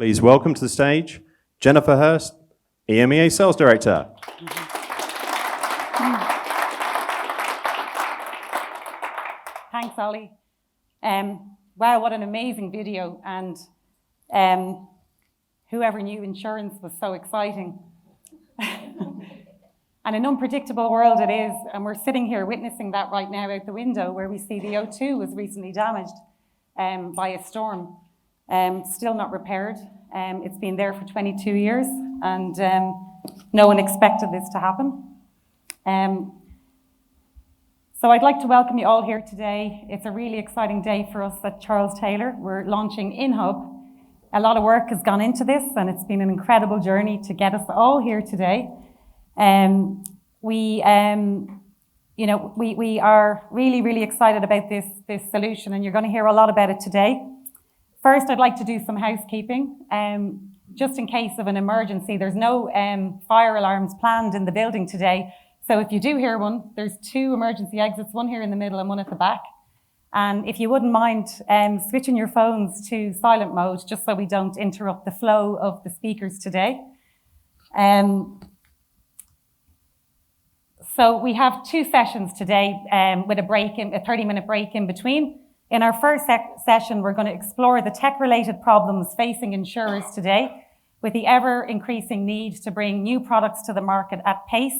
Please welcome to the stage Jennifer Hurst, EMEA Sales Director. Thanks, Ollie. Wow, what an amazing video, and whoever knew insurance was so exciting. And an unpredictable world it is, and we're sitting here witnessing that right now out the window, where we see the O2 was recently damaged by a storm, still not repaired. It's been there for 22 years, and no one expected this to happen. So I'd like to welcome you all here today. It's a really exciting day for us at Charles Taylor. We're launching InHub. A lot of work has gone into this, and it's been an incredible journey to get us all here today. We are really, really excited about this solution, and you're going to hear a lot about it today. First, I'd like to do some housekeeping. Just in case of an emergency, there's no fire alarms planned in the building today. So if you do hear one, there's 2 emergency exits, one here in the middle and one at the back. And if you wouldn't mind switching your phones to silent mode, just so we don't interrupt the flow of the speakers today. So we have 2 sessions today with a 30-minute break in between. In our first session, we're going to explore the tech-related problems facing insurers today with the ever-increasing need to bring new products to the market at pace.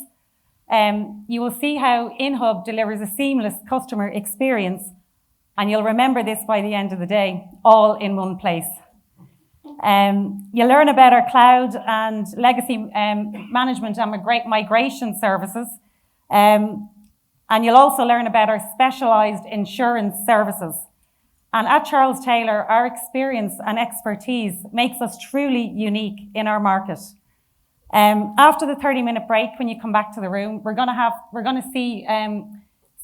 You will see how InHub delivers a seamless customer experience, and you'll remember this by the end of the day, all in one place. You'll learn about our cloud and legacy management and migration services. And you'll also learn about our specialized insurance services. And at Charles Taylor, our experience and expertise makes us truly unique in our market. After the 30-minute break, when you come back to the room, we're going to see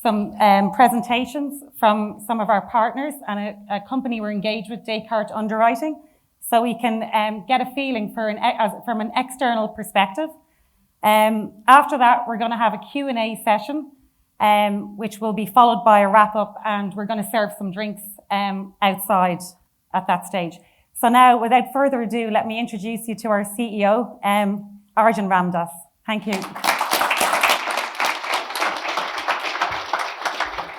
some presentations from some of our partners and a company we're engaged with, Descartes Underwriting, so we can get a feeling from an external perspective. After that, we're going to have a Q&A session, which will be followed by a wrap-up, and we're going to serve some drinks outside at that stage. So now, without further ado, let me introduce you to our CEO, Arjun Ramdas. Thank you.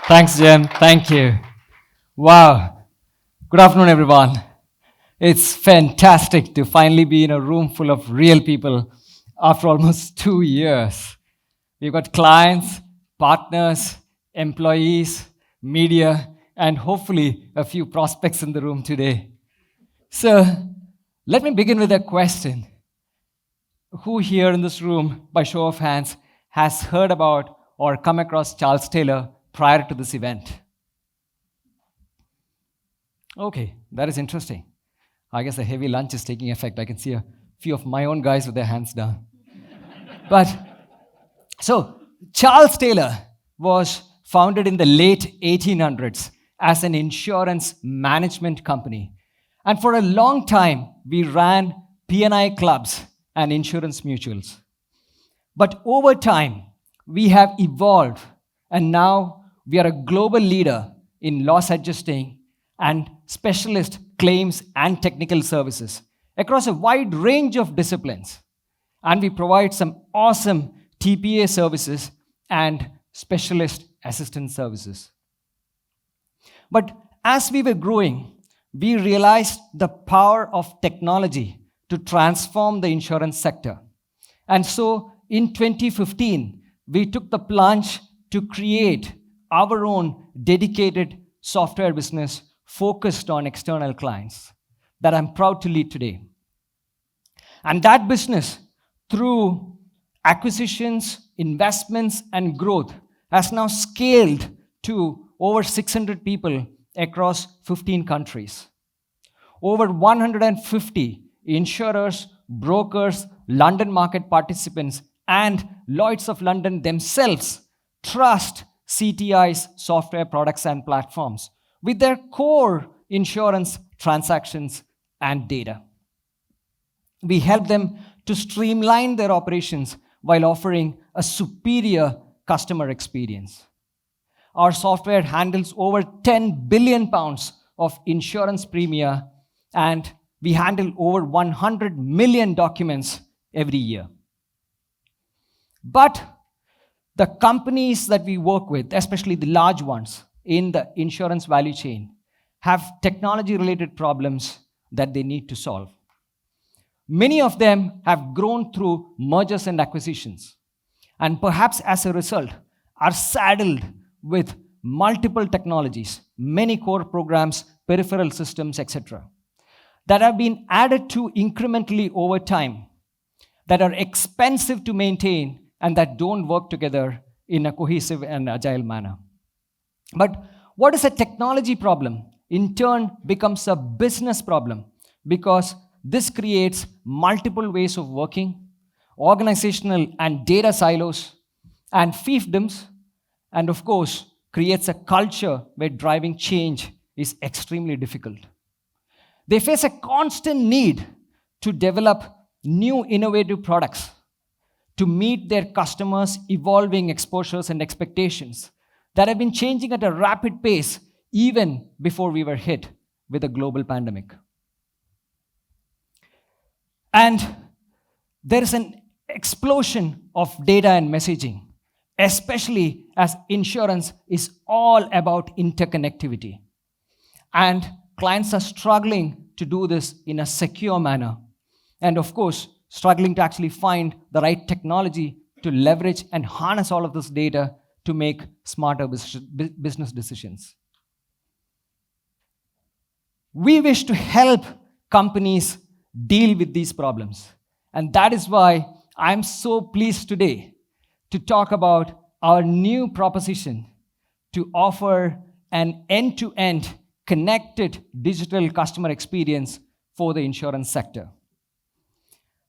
Thanks, Jen. Thank you. Wow. Good afternoon, everyone. It's fantastic to finally be in a room full of real people after almost 2 years. We've got clients, partners, employees, media, and hopefully a few prospects in the room today. So let me begin with a question. Who here in this room, by show of hands, has heard about or come across Charles Taylor prior to this event? Okay, that is interesting. I guess a heavy lunch is taking effect. I can see a few of my own guys with their hands down. So Charles Taylor was founded in the late 1800s as an insurance management company. And for a long time, we ran P&I clubs and insurance mutuals. But over time, we have evolved, and now we are a global leader in loss adjusting and specialist claims and technical services across a wide range of disciplines. And we provide some awesome TPA services and specialist assistance services. But as we were growing, we realized the power of technology to transform the insurance sector. And so in 2015, we took the plunge to create our own dedicated software business focused on external clients that I'm proud to lead today. And that business, through acquisitions, investments, and growth, has now scaled to over 600 people across 15 countries. Over 150 insurers, brokers, London market participants, and Lloyd's of London themselves trust CTI's software products and platforms with their core insurance transactions and data. We help them to streamline their operations while offering a superior customer experience. Our software handles over £10 billion of insurance premia and we handle over 100 million documents every year. But the companies that we work with, especially the large ones in the insurance value chain, have technology-related problems that they need to solve. Many of them have grown through mergers and acquisitions, and perhaps as a result, are saddled with multiple technologies, many core programs, peripheral systems, etc., that have been added to incrementally over time, that are expensive to maintain, and that don't work together in a cohesive and agile manner. But what is a technology problem, in turn, becomes a business problem, because this creates multiple ways of working, organizational and data silos, and fiefdoms, and of course, creates a culture where driving change is extremely difficult. They face a constant need to develop new innovative products to meet their customers' evolving exposures and expectations that have been changing at a rapid pace even before we were hit with a global pandemic. And there is an explosion of data and messaging, especially as insurance is all about interconnectivity. And clients are struggling to do this in a secure manner. And of course, struggling to actually find the right technology to leverage and harness all of this data to make smarter business decisions. We wish to help companies deal with these problems. And that is why I'm so pleased today to talk about our new proposition to offer an end-to-end connected digital customer experience for the insurance sector.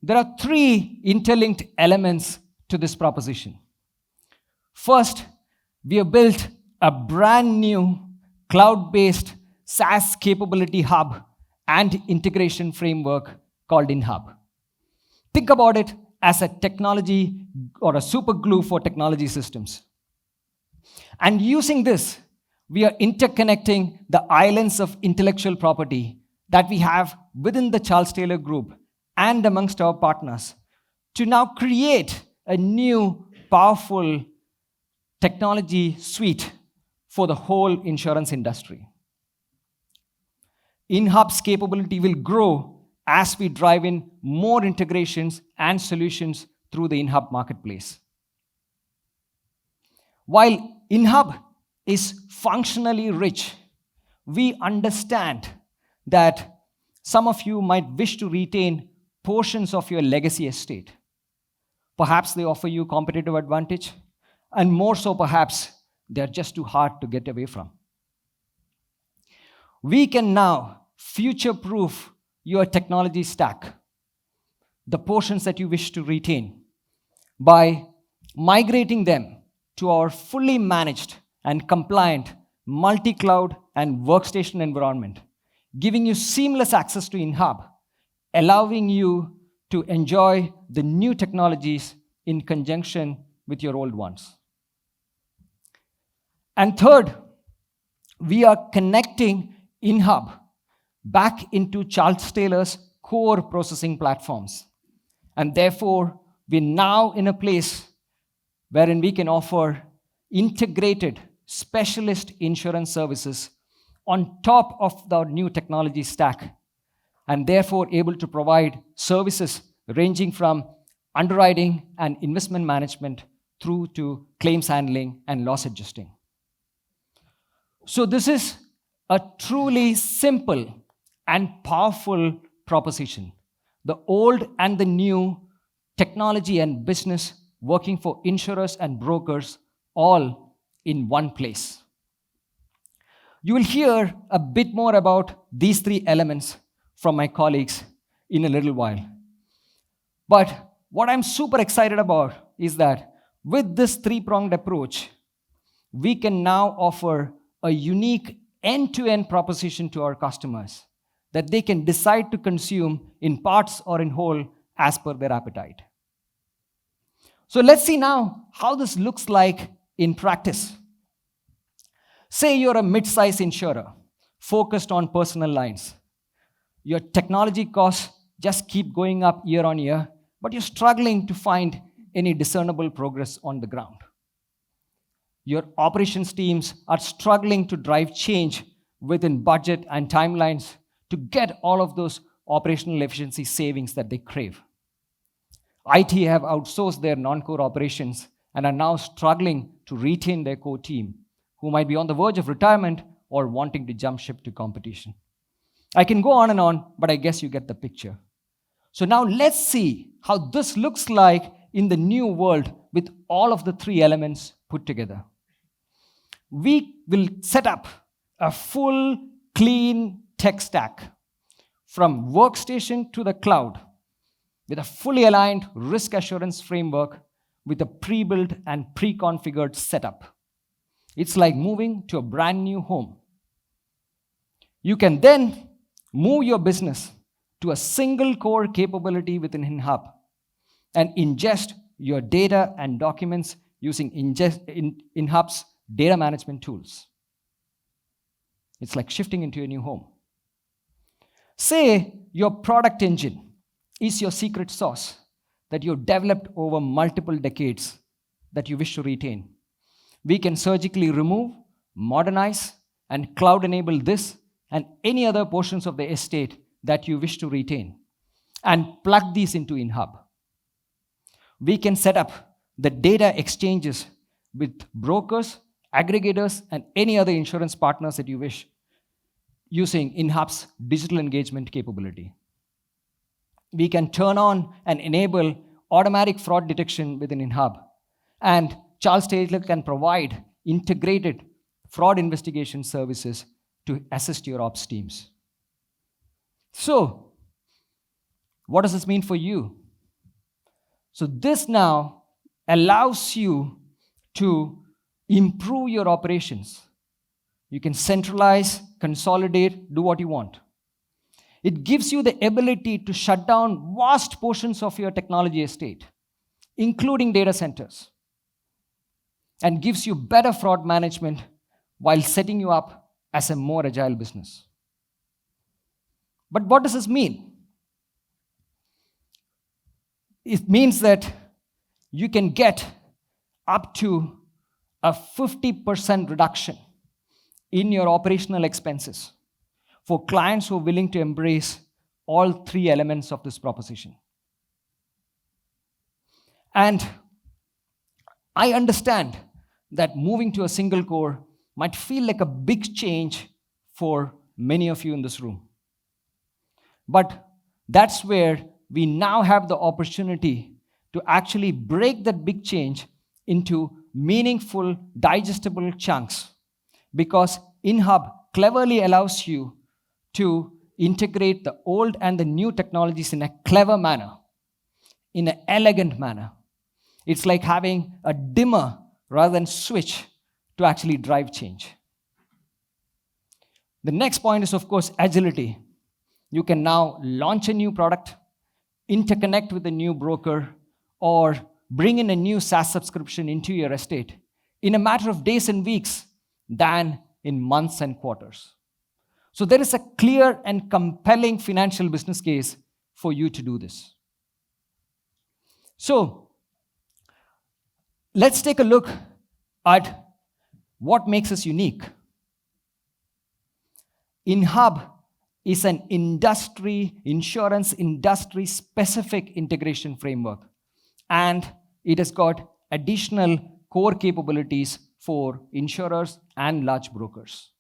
There are three interlinked elements to this proposition. First, we have built a brand new cloud-based SaaS capability hub and integration framework called InHub. Think about it as a technology or a super glue for technology systems. And using this, we are interconnecting the islands of intellectual property that we have within the Charles Taylor Group and amongst our partners to now create a new, powerful technology suite for the whole insurance industry. InHub's capability will grow as we drive in more integrations and solutions through the InHub marketplace. While InHub is functionally rich, we understand that some of you might wish to retain portions of your legacy estate. Perhaps they offer you competitive advantage, and more so perhaps they're just too hard to get away from. We can now future-proof your technology stack, the portions that you wish to retain, by migrating them to our fully managed and compliant multi-cloud and workstation environment, giving you seamless access to InHub, allowing you to enjoy the new technologies in conjunction with your old ones. And third, we are connecting InHub back into Charles Taylor's core processing platforms. And therefore, we're now in a place wherein we can offer integrated specialist insurance services on top of the new technology stack, and therefore able to provide services ranging from underwriting and investment management through to claims handling and loss adjusting. So this is a truly simple and powerful proposition. The old and the new, technology and business working for insurers and brokers all in one place. You will hear a bit more about these three elements from my colleagues in a little while. But what I'm super excited about is that with this three-pronged approach, we can now offer a unique end-to-end proposition to our customers that they can decide to consume in parts or in whole as per their appetite. So let's see now how this looks like in practice. Say you're a mid-size insurer focused on personal lines. your technology costs just keep going up year on year, but you're struggling to find any discernible progress on the ground. Your operations teams are struggling to drive change within budget and timelines to get all of those operational efficiency savings that they crave. IT have outsourced their non-core operations and are now struggling to retain their core team, who might be on the verge of retirement or wanting to jump ship to competition. I can go on and on, but I guess you get the picture. So now let's see how this looks like in the new world with all of the three elements put together. We will set up a full, clean tech stack from workstation to the cloud with a fully aligned risk assurance framework with a pre-built and pre-configured setup. It's like moving to a brand new home. You can then move your business to a single core capability within InHub and ingest your data and documents using InHub's data management tools. It's like shifting into a new home. Say your product engine is your secret sauce that you've developed over multiple decades that you wish to retain. We can surgically remove, modernize, and cloud enable this and any other portions of the estate that you wish to retain and plug these into InHub. We can set up the data exchanges with brokers, aggregators, and any other insurance partners that you wish using InHub's digital engagement capability. We can turn on and enable automatic fraud detection within InHub, and Charles Taylor can provide integrated fraud investigation services to assist your ops teams. So, what does this mean for you? So this now allows you to improve your operations. You can centralize, consolidate, do what you want. It gives you the ability to shut down vast portions of your technology estate, including data centers, and gives you better fraud management while setting you up as a more agile business. But what does this mean? It means that you can get up to a 50% reduction in your operational expenses for clients who are willing to embrace all three elements of this proposition. And I understand that moving to a single core might feel like a big change for many of you in this room. But that's where we now have the opportunity to actually break that big change into meaningful, digestible chunks, because InHub cleverly allows you to integrate the old and the new technologies in a clever manner, in an elegant manner. It's like having a dimmer rather than switch to actually drive change. The next point is, of course, agility. You can now launch a new product, interconnect with a new broker, or bring in a new SaaS subscription into your estate in a matter of days and weeks than in months and quarters. So there is a clear and compelling financial business case for you to do this. So let's take a look at what makes us unique. InHub is an insurance industry specific integration framework, and it has got additional core capabilities for insurers and large brokers.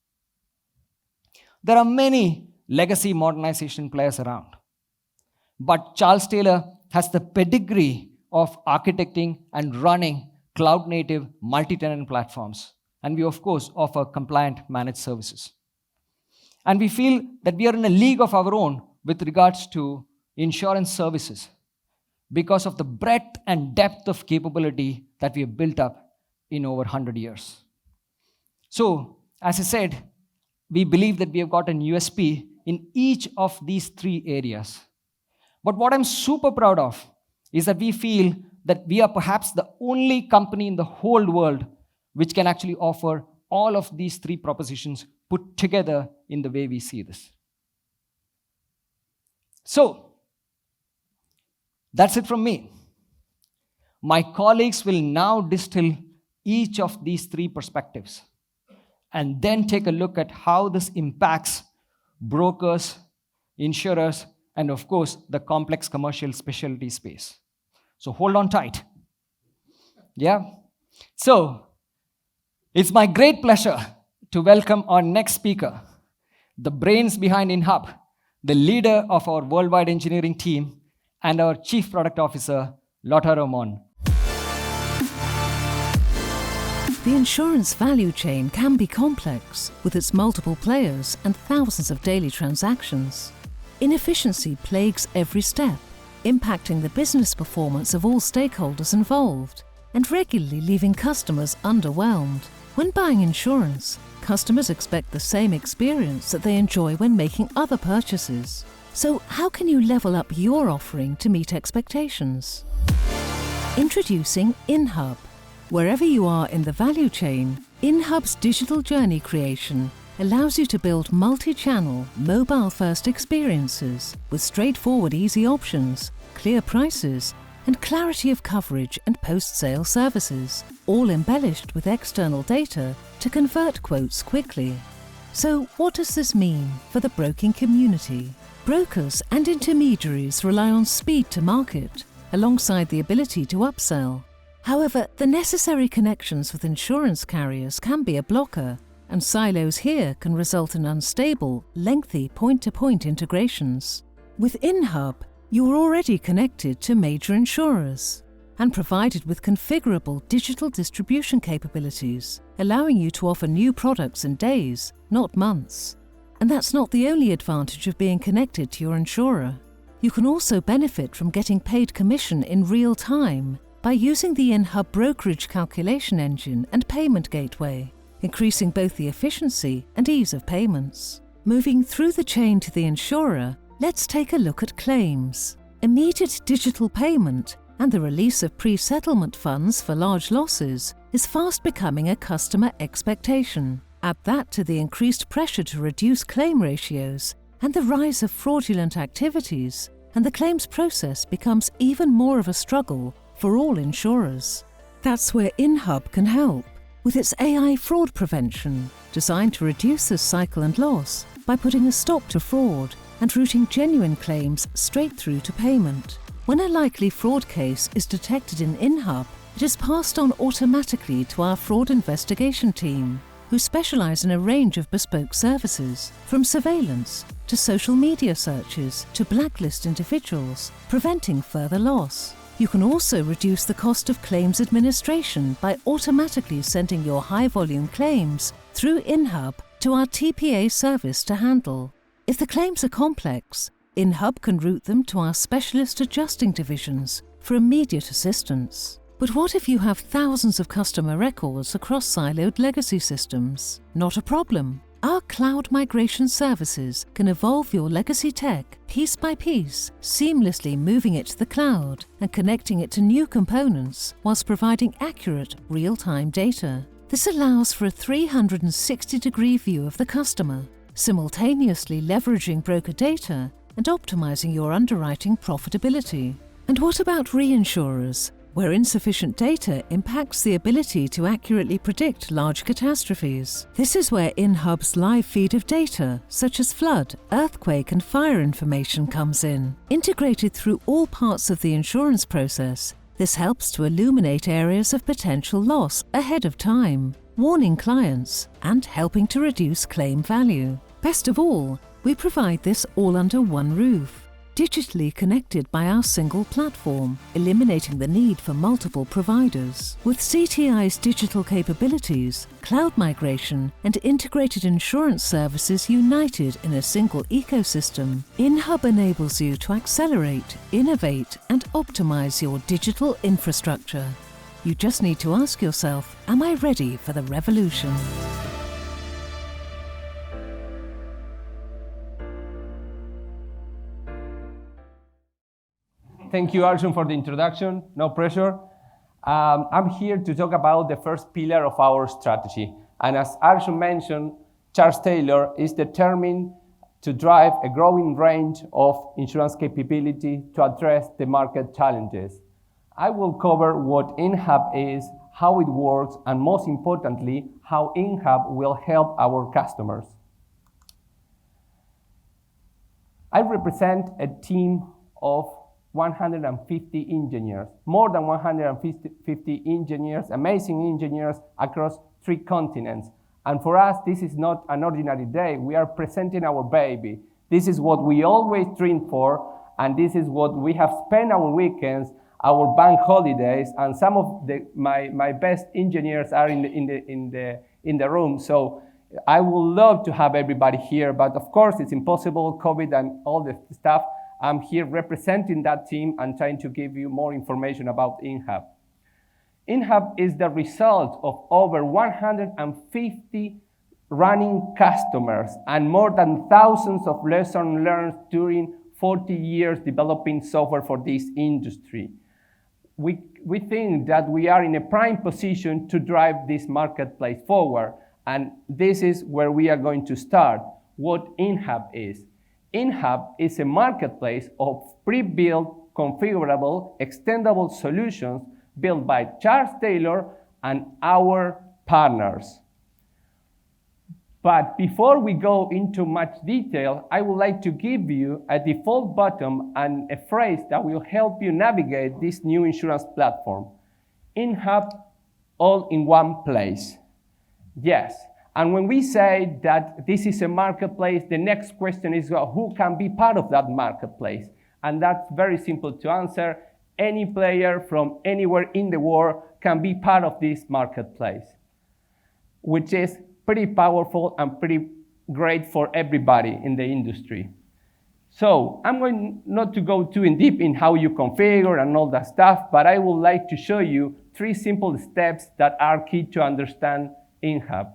There are many legacy modernization players around, but Charles Taylor has the pedigree of architecting and running cloud-native multi-tenant platforms, and we of course offer compliant managed services. And we feel that we are in a league of our own with regards to insurance services because of the breadth and depth of capability that we have built up in over 100 years. So, as I said, we believe that we have got an USP in each of these three areas. But what I'm super proud of is that we feel that we are perhaps the only company in the whole world which can actually offer all of these three propositions put together in the way we see this. So, that's it from me. My colleagues will now distill each of these three perspectives and then take a look at how this impacts brokers, insurers, and of course, the complex commercial specialty space. So hold on tight. Yeah? So, it's my great pleasure to welcome our next speaker, the brains behind InHub, the leader of our worldwide engineering team, and our Chief Product Officer, Lotta Ramon. The insurance value chain can be complex, with its multiple players and thousands of daily transactions. Inefficiency plagues every step, impacting the business performance of all stakeholders involved, and regularly leaving customers underwhelmed. When buying insurance, customers expect the same experience that they enjoy when making other purchases. So how can you level up your offering to meet expectations? Introducing InHub. Wherever you are in the value chain, InHub's digital journey creation allows you to build multi-channel, mobile-first experiences with straightforward, easy options, clear prices, and clarity of coverage and post-sale services, all embellished with external data to convert quotes quickly. So what does this mean for the broking community? Brokers and intermediaries rely on speed to market, alongside the ability to upsell. However, the necessary connections with insurance carriers can be a blocker, and silos here can result in unstable, lengthy point-to-point integrations. With InHub, you are already connected to major insurers and provided with configurable digital distribution capabilities, allowing you to offer new products in days, not months. And that's not the only advantage of being connected to your insurer. You can also benefit from getting paid commission in real time by using the InHub brokerage calculation engine and payment gateway, increasing both the efficiency and ease of payments. Moving through the chain to the insurer, let's take a look at claims. Immediate digital payment and the release of pre-settlement funds for large losses is fast becoming a customer expectation. Add that to the increased pressure to reduce claim ratios and the rise of fraudulent activities, and the claims process becomes even more of a struggle for all insurers. That's where InHub can help, with its AI fraud prevention, designed to reduce this cycle and loss by putting a stop to fraud and routing genuine claims straight through to payment. When a likely fraud case is detected in InHub, it is passed on automatically to our fraud investigation team, who specialize in a range of bespoke services, from surveillance to social media searches to blacklist individuals, preventing further loss. You can also reduce the cost of claims administration by automatically sending your high-volume claims through InHub to our TPA service to handle. If the claims are complex, InHub can route them to our specialist adjusting divisions for immediate assistance. But what if you have thousands of customer records across siloed legacy systems? Not a problem. Our cloud migration services can evolve your legacy tech piece by piece, seamlessly moving it to the cloud and connecting it to new components whilst providing accurate, real-time data. This allows for a 360-degree view of the customer, simultaneously leveraging broker data and optimizing your underwriting profitability. And what about reinsurers, where insufficient data impacts the ability to accurately predict large catastrophes? This is where InHub's live feed of data, such as flood, earthquake, and fire information comes in. Integrated through all parts of the insurance process, this helps to illuminate areas of potential loss ahead of time, warning clients and helping to reduce claim value. Best of all, we provide this all under one roof, digitally connected by our single platform, eliminating the need for multiple providers. With CTI's digital capabilities, cloud migration, and integrated insurance services united in a single ecosystem, InHub enables you to accelerate, innovate, and optimize your digital infrastructure. You just need to ask yourself, am I ready for the revolution? Thank you, Arjun, for the introduction. No pressure. I'm here to talk about the first pillar of our strategy. And as Arjun mentioned, Charles Taylor is determined to drive a growing range of insurance capability to address the market challenges. I will cover what InHub is, how it works, and most importantly, how InHub will help our customers. I represent a team of 150 engineers, more than 150 engineers, amazing engineers across 3 continents. And for us, this is not an ordinary day. We are presenting our baby. This is what we always dreamed for, and this is what we have spent our weekends, our bank holidays, and some of my best engineers are in the room. So I would love to have everybody here, but of course it's impossible, COVID and all the stuff. I'm here representing that team and trying to give you more information about InHub. InHub is the result of over 150 running customers and more than thousands of lessons learned during 40 years developing software for this industry. We think that we are in a prime position to drive this marketplace forward, and this is where we are going to start, what InHub is. InHub is a marketplace of pre-built, configurable, extendable solutions built by Charles Taylor and our partners. But before we go into much detail, I would like to give you a default button and a phrase that will help you navigate this new insurance platform. InHub, all in one place. Yes, and when we say that this is a marketplace, the next question is, well, who can be part of that marketplace? And that's very simple to answer. Any player from anywhere in the world can be part of this marketplace, which is pretty powerful and pretty great for everybody in the industry. So I'm going not to go too in deep in how you configure and all that stuff, but I would like to show you 3 simple steps that are key to understand InHub.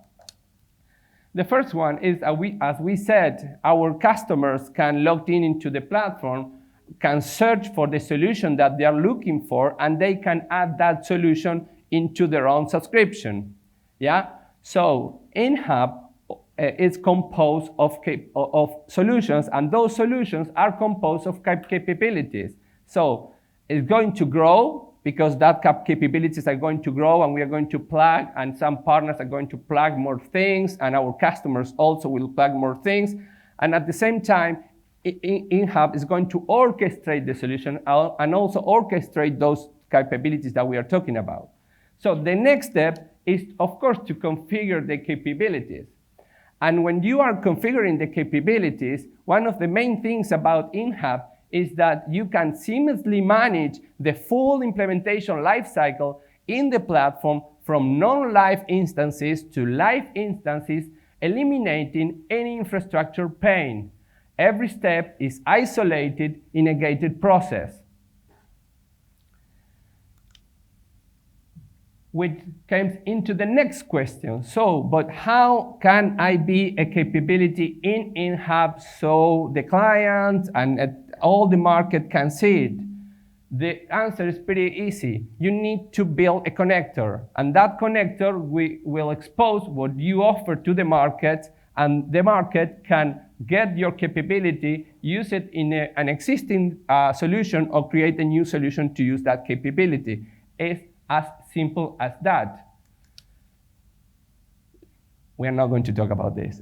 The first one is, as we said, our customers can log into the platform, can search for the solution that they are looking for, and they can add that solution into their own subscription. Yeah? So InHub is composed of solutions, and those solutions are composed of capabilities. So it's going to grow because that capabilities are going to grow, and we are going to plug, and some partners are going to plug more things, and our customers also will plug more things. And at the same time, InHub is going to orchestrate the solution and also orchestrate those capabilities that we are talking about. So the next step is, of course, to configure the capabilities. And when you are configuring the capabilities, one of the main things about InHub is that you can seamlessly manage the full implementation lifecycle in the platform from non-live instances to live instances, eliminating any infrastructure pain. Every step is isolated in a gated process. Which comes into the next question. So, but how can I be a capability in InHub so the client and all the market can see it? The answer is pretty easy. You need to build a connector, and that connector will expose what you offer to the market, and the market can get your capability, use it in an existing solution, or create a new solution to use that capability. It's as simple as that. We are not going to talk about this.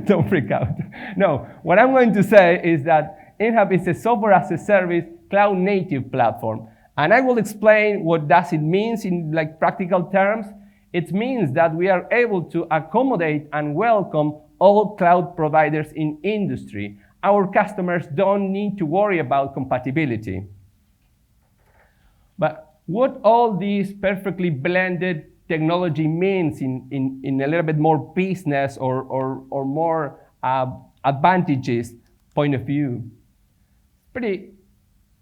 don't freak out. No, what I'm going to say is that InHub is a software as a service cloud native platform. And I will explain what does it mean in practical terms. It means that we are able to accommodate and welcome all cloud providers in industry. Our customers don't need to worry about compatibility. But what all these perfectly blended technology means in a little bit more business or more advantages point of view. Pretty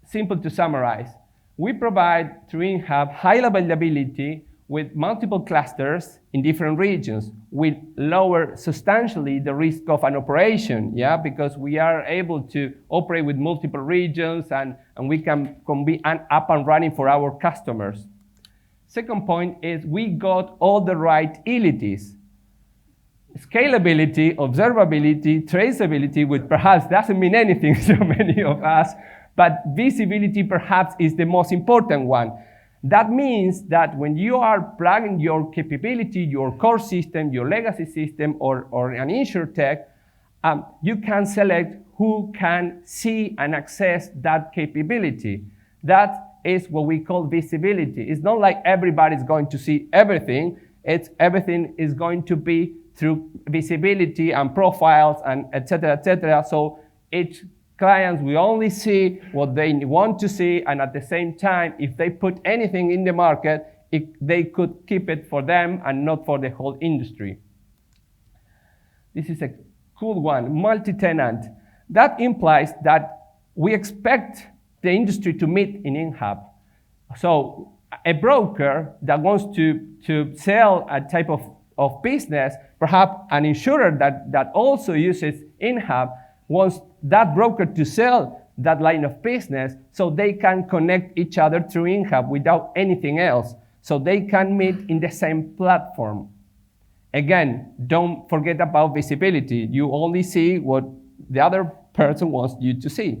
simple to summarize. We provide through InHub high availability with multiple clusters in different regions. We lower substantially the risk of an operation, because we are able to operate with multiple regions and we can be up and running for our customers. Second point is we got all the right utilities. scalability, observability, traceability, which perhaps doesn't mean anything to many of us, but visibility perhaps is the most important one. That means that when you are plugging your capability, your core system, your legacy system, or an insuretech, you can select who can see and access that capability. That is what we call visibility. It's not like everybody's going to see everything. Everything is going to be through visibility and profiles and et cetera, so each client will only see what they want to see, and at the same time, if they put anything in the market, they could keep it for them and not for the whole industry. This is a cool one, multi-tenant. That implies that we expect the industry to meet in InHub. So a broker that wants to sell a type of business, perhaps an insurer that also uses InHub, wants that broker to sell that line of business so they can connect each other through InHub without anything else, so they can meet in the same platform. Again, don't forget about visibility. You only see what the other person wants you to see.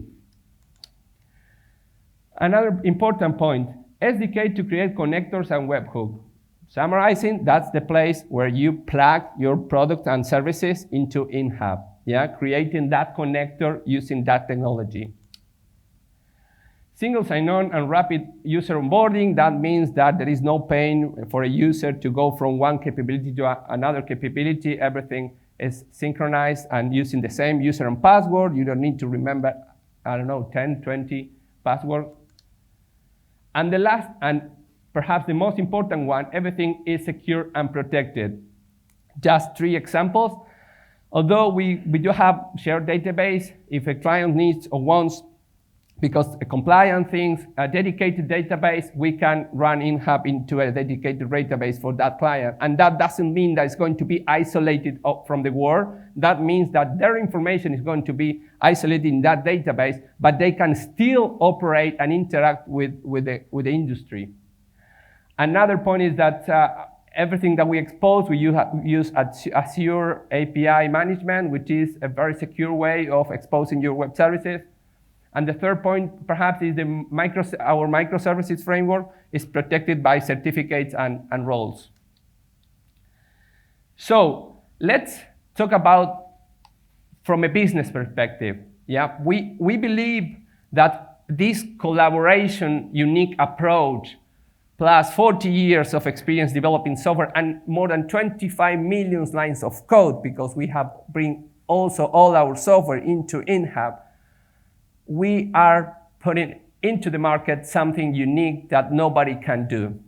Another important point, SDK to create connectors and webhook. Summarizing, that's the place where you plug your product and services into InHub, creating that connector using that technology. Single sign-on and rapid user onboarding, that means that there is no pain for a user to go from one capability to another capability. Everything is synchronized and using the same user and password. You don't need to remember, 10, 20 passwords. And the last, and perhaps the most important one, everything is secure and protected. Just 3 examples. Although we do have shared database, if a client needs or wants, because a compliant things, a dedicated database, we can run InHub into a dedicated database for that client. And that doesn't mean that it's going to be isolated from the world. That means that their information is going to be isolated in that database, but they can still operate and interact with the industry. Another point is that everything that we expose, we use Azure API management, which is a very secure way of exposing your web services. And the third point, perhaps, is our microservices framework is protected by certificates and roles. So let's talk about from a business perspective. We believe that this collaboration, unique approach, plus 40 years of experience developing software and more than 25 million lines of code, because we have bring also all our software into InHub, we are putting into the market something unique that nobody can do.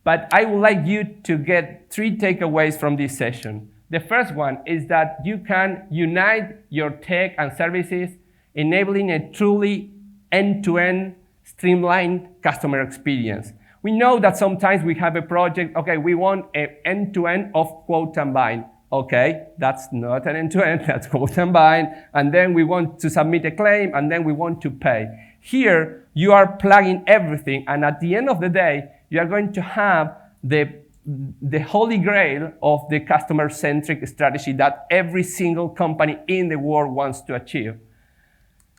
But I would like you to get 3 takeaways from this session. The first one is that you can unite your tech and services, enabling a truly end-to-end streamlined customer experience. We know that sometimes we have a project, okay, we want an end-to-end of quote and bind. Okay, that's not an end-to-end, that's quote and bind. And then we want to submit a claim, and then we want to pay. Here, you are plugging everything, and at the end of the day, you are going to have the holy grail of the customer-centric strategy that every single company in the world wants to achieve.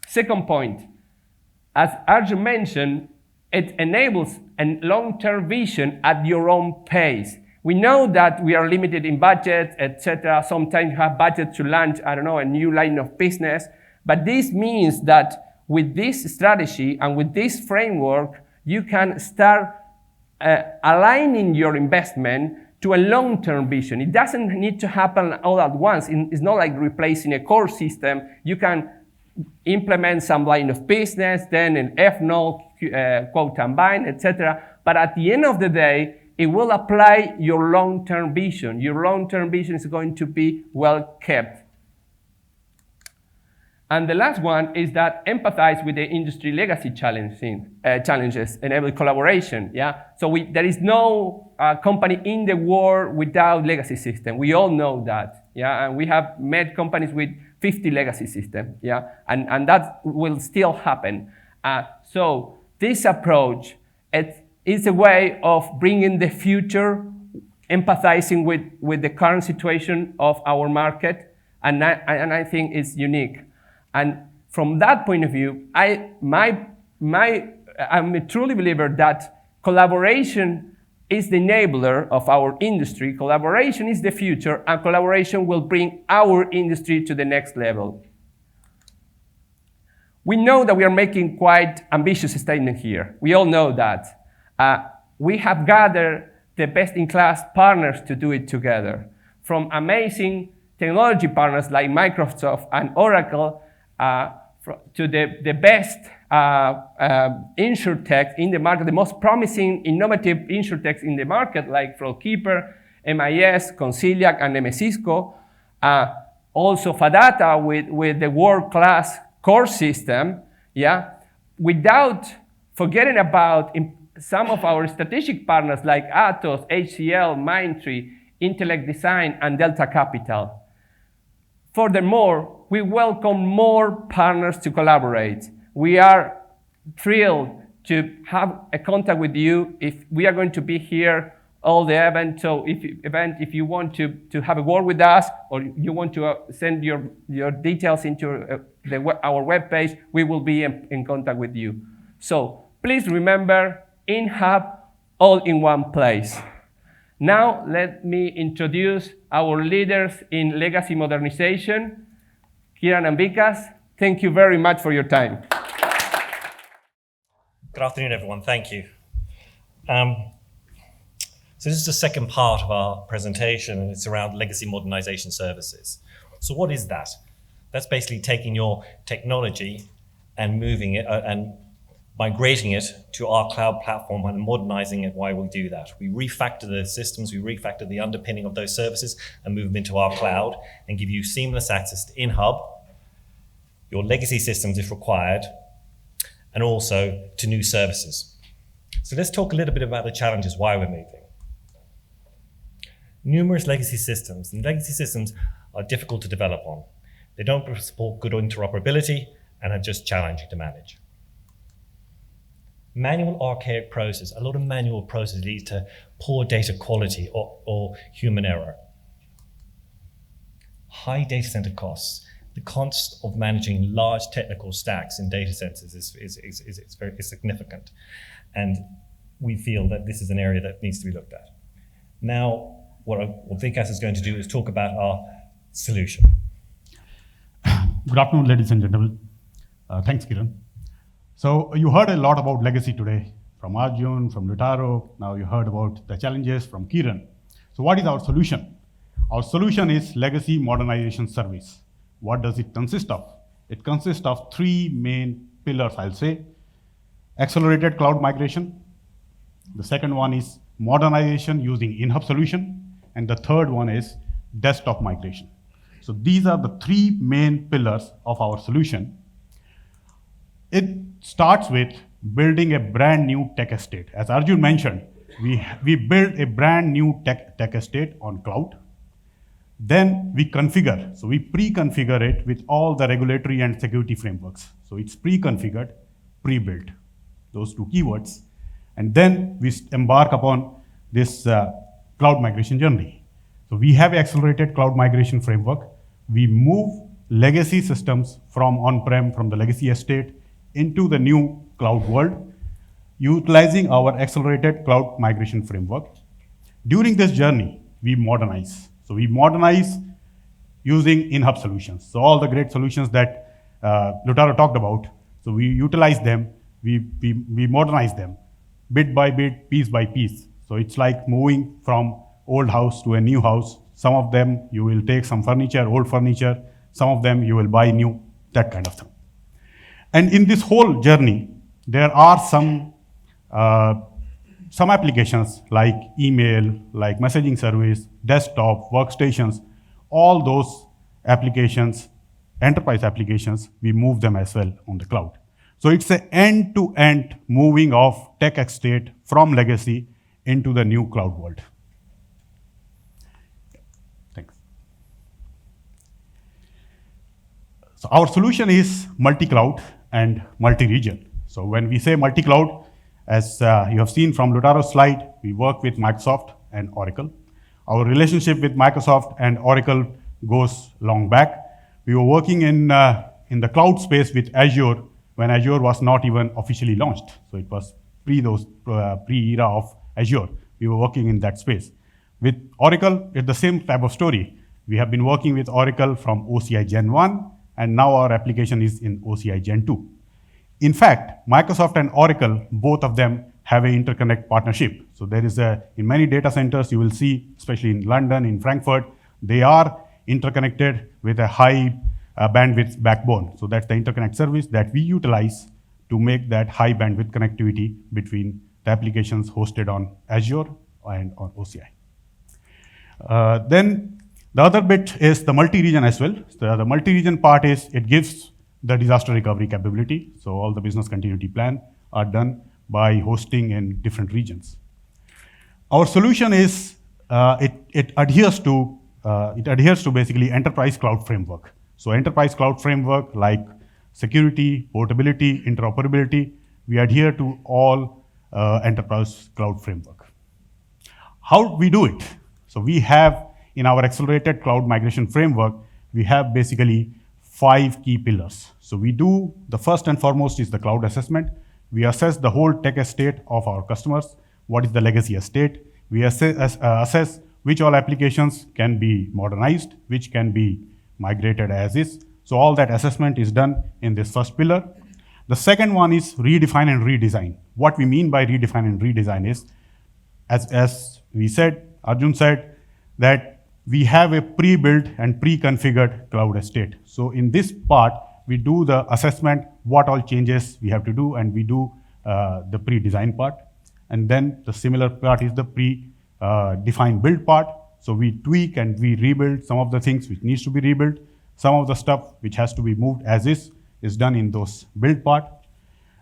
Second point, as Arjun mentioned, it enables a long-term vision at your own pace. We know that we are limited in budget, etc. Sometimes you have budget to launch, a new line of business. But this means that with this strategy and with this framework, you can start aligning your investment to a long-term vision. It doesn't need to happen all at once. It's not like replacing a core system. You can implement some line of business, then an FNO, quote and bind, etc. But at the end of the day, it will apply your long-term vision. Your long-term vision is going to be well kept. And the last one is that empathize with the industry legacy challenges, enable collaboration. So there is no company in the world without legacy system. We all know that. And we have met companies with 50 legacy systems. And that will still happen. So this approach, it's a way of bringing the future empathizing with the current situation of our market, and I think it's unique. And from that point of view, I'm a truly believer that collaboration is the enabler of our industry. Collaboration is the future, and collaboration will bring our industry to the next level. We know that we are making quite ambitious statement here. We all know that. We have gathered the best-in-class partners to do it together, from amazing technology partners like Microsoft and Oracle, to the best insuretechs in the market, the most promising, innovative insuretechs in the market, like Keeper, MIS, Conciliac, and Nemesisco. Also Fadata with the world-class core system, yeah, without forgetting about some of our strategic partners like Atos, HCL, Mindtree, Intellect Design, and Delta Capital. Furthermore, we welcome more partners to collaborate. We are thrilled to have a contact with you. If we are going to be here all the event, so if you want to have a word with us, or you want to send your details into our webpage, we will be in contact with you. So please remember, InHub, all in one place. Now let me introduce our leaders in legacy modernization, Kiran and Vikas. Thank you very much for your time. Good afternoon, everyone. Thank you. So this is the second part of our presentation, and it's around legacy modernization services. So what is that? That's basically taking your technology and moving it and migrating it to our cloud platform and modernizing it. Why we do that? We refactor the systems, we refactor the underpinning of those services and move them into our cloud and give you seamless access to InHub, your legacy systems if required, and also to new services. So let's talk a little bit about the challenges why we're moving. Numerous legacy systems, and legacy systems are difficult to develop on. They don't support good interoperability and are just challenging to manage. Manual archaic process, a lot of manual process leads to poor data quality or human error. High data center costs. The cost of managing large technical stacks in data centers is very significant. And we feel that this is an area that needs to be looked at. Now, what Vikas is going to do is talk about our solution. Good afternoon, ladies and gentlemen. Thanks, Kiran. So you heard a lot about legacy today from Arjun, from Lutaro. Now you heard about the challenges from Kiran. So what is our solution? Our solution is legacy modernization service. What does it consist of? It consists of three main pillars, I'll say. Accelerated cloud migration. The second one is modernization using InHub solution. And the third one is desktop migration. So these are the three main pillars of our solution. It starts with building a brand new tech estate. As Arjun mentioned, we build a brand new tech estate on cloud. Then we configure. So we pre-configure it with all the regulatory and security frameworks. So it's pre-configured, pre-built, those two keywords. And then we embark upon this cloud migration journey. So we have accelerated cloud migration framework. We move legacy systems from on-prem, from the legacy estate, into the new cloud world, utilizing our accelerated cloud migration framework. During this journey, we modernize. So we modernize using InHub solutions. So all the great solutions that Lutaro talked about, so we utilize them, we modernize them, bit by bit, piece by piece. So it's like moving from old house to a new house. Some of them you will take some furniture, old furniture. Some of them you will buy new, that kind of thing. And in this whole journey, there are some applications like email, like messaging service, desktop, workstations, all those applications, enterprise applications, we move them as well on the cloud. So it's an end-to-end moving of tech estate from legacy into the new cloud world. Thanks. So our solution is multi-cloud and multi-region. So when we say multi-cloud, as you have seen from Lutaro's slide, we work with Microsoft and Oracle. Our relationship with Microsoft and Oracle goes long back. We were working in the cloud space with Azure when Azure was not even officially launched. So it was pre-era of Azure. We were working in that space. With Oracle, it's the same type of story. We have been working with Oracle from OCI Gen 1, and now our application is in OCI Gen 2. In fact, Microsoft and Oracle, both of them have an interconnect partnership. So there is in many data centers, you will see, especially in London, in Frankfurt, they are interconnected with a high bandwidth backbone. So that's the interconnect service that we utilize to make that high bandwidth connectivity between the applications hosted on Azure and on OCI. Then the other bit is the multi-region as well. So the multi-region part is it gives the disaster recovery capability. So all the business continuity plan are done by hosting in different regions. Our solution is it adheres to basically enterprise cloud framework. So enterprise cloud framework like security, portability, interoperability, we adhere to all enterprise cloud framework. How we do it? So we have in our accelerated cloud migration framework, we have basically 5 key pillars. So we do, the first and foremost is the cloud assessment. We assess the whole tech estate of our customers. What is the legacy estate? We assess which all applications can be modernized, which can be migrated as is. So all that assessment is done in this first pillar. The second one is redefine and redesign. What we mean by redefine and redesign is, as we said, Arjun said, that we have a pre-built and pre-configured cloud estate. So in this part, we do the assessment, what all changes we have to do, and we do the pre-design part. And then the similar part is the pre-defined build part. So we tweak and we rebuild some of the things which needs to be rebuilt. Some of the stuff which has to be moved as is done in those build part.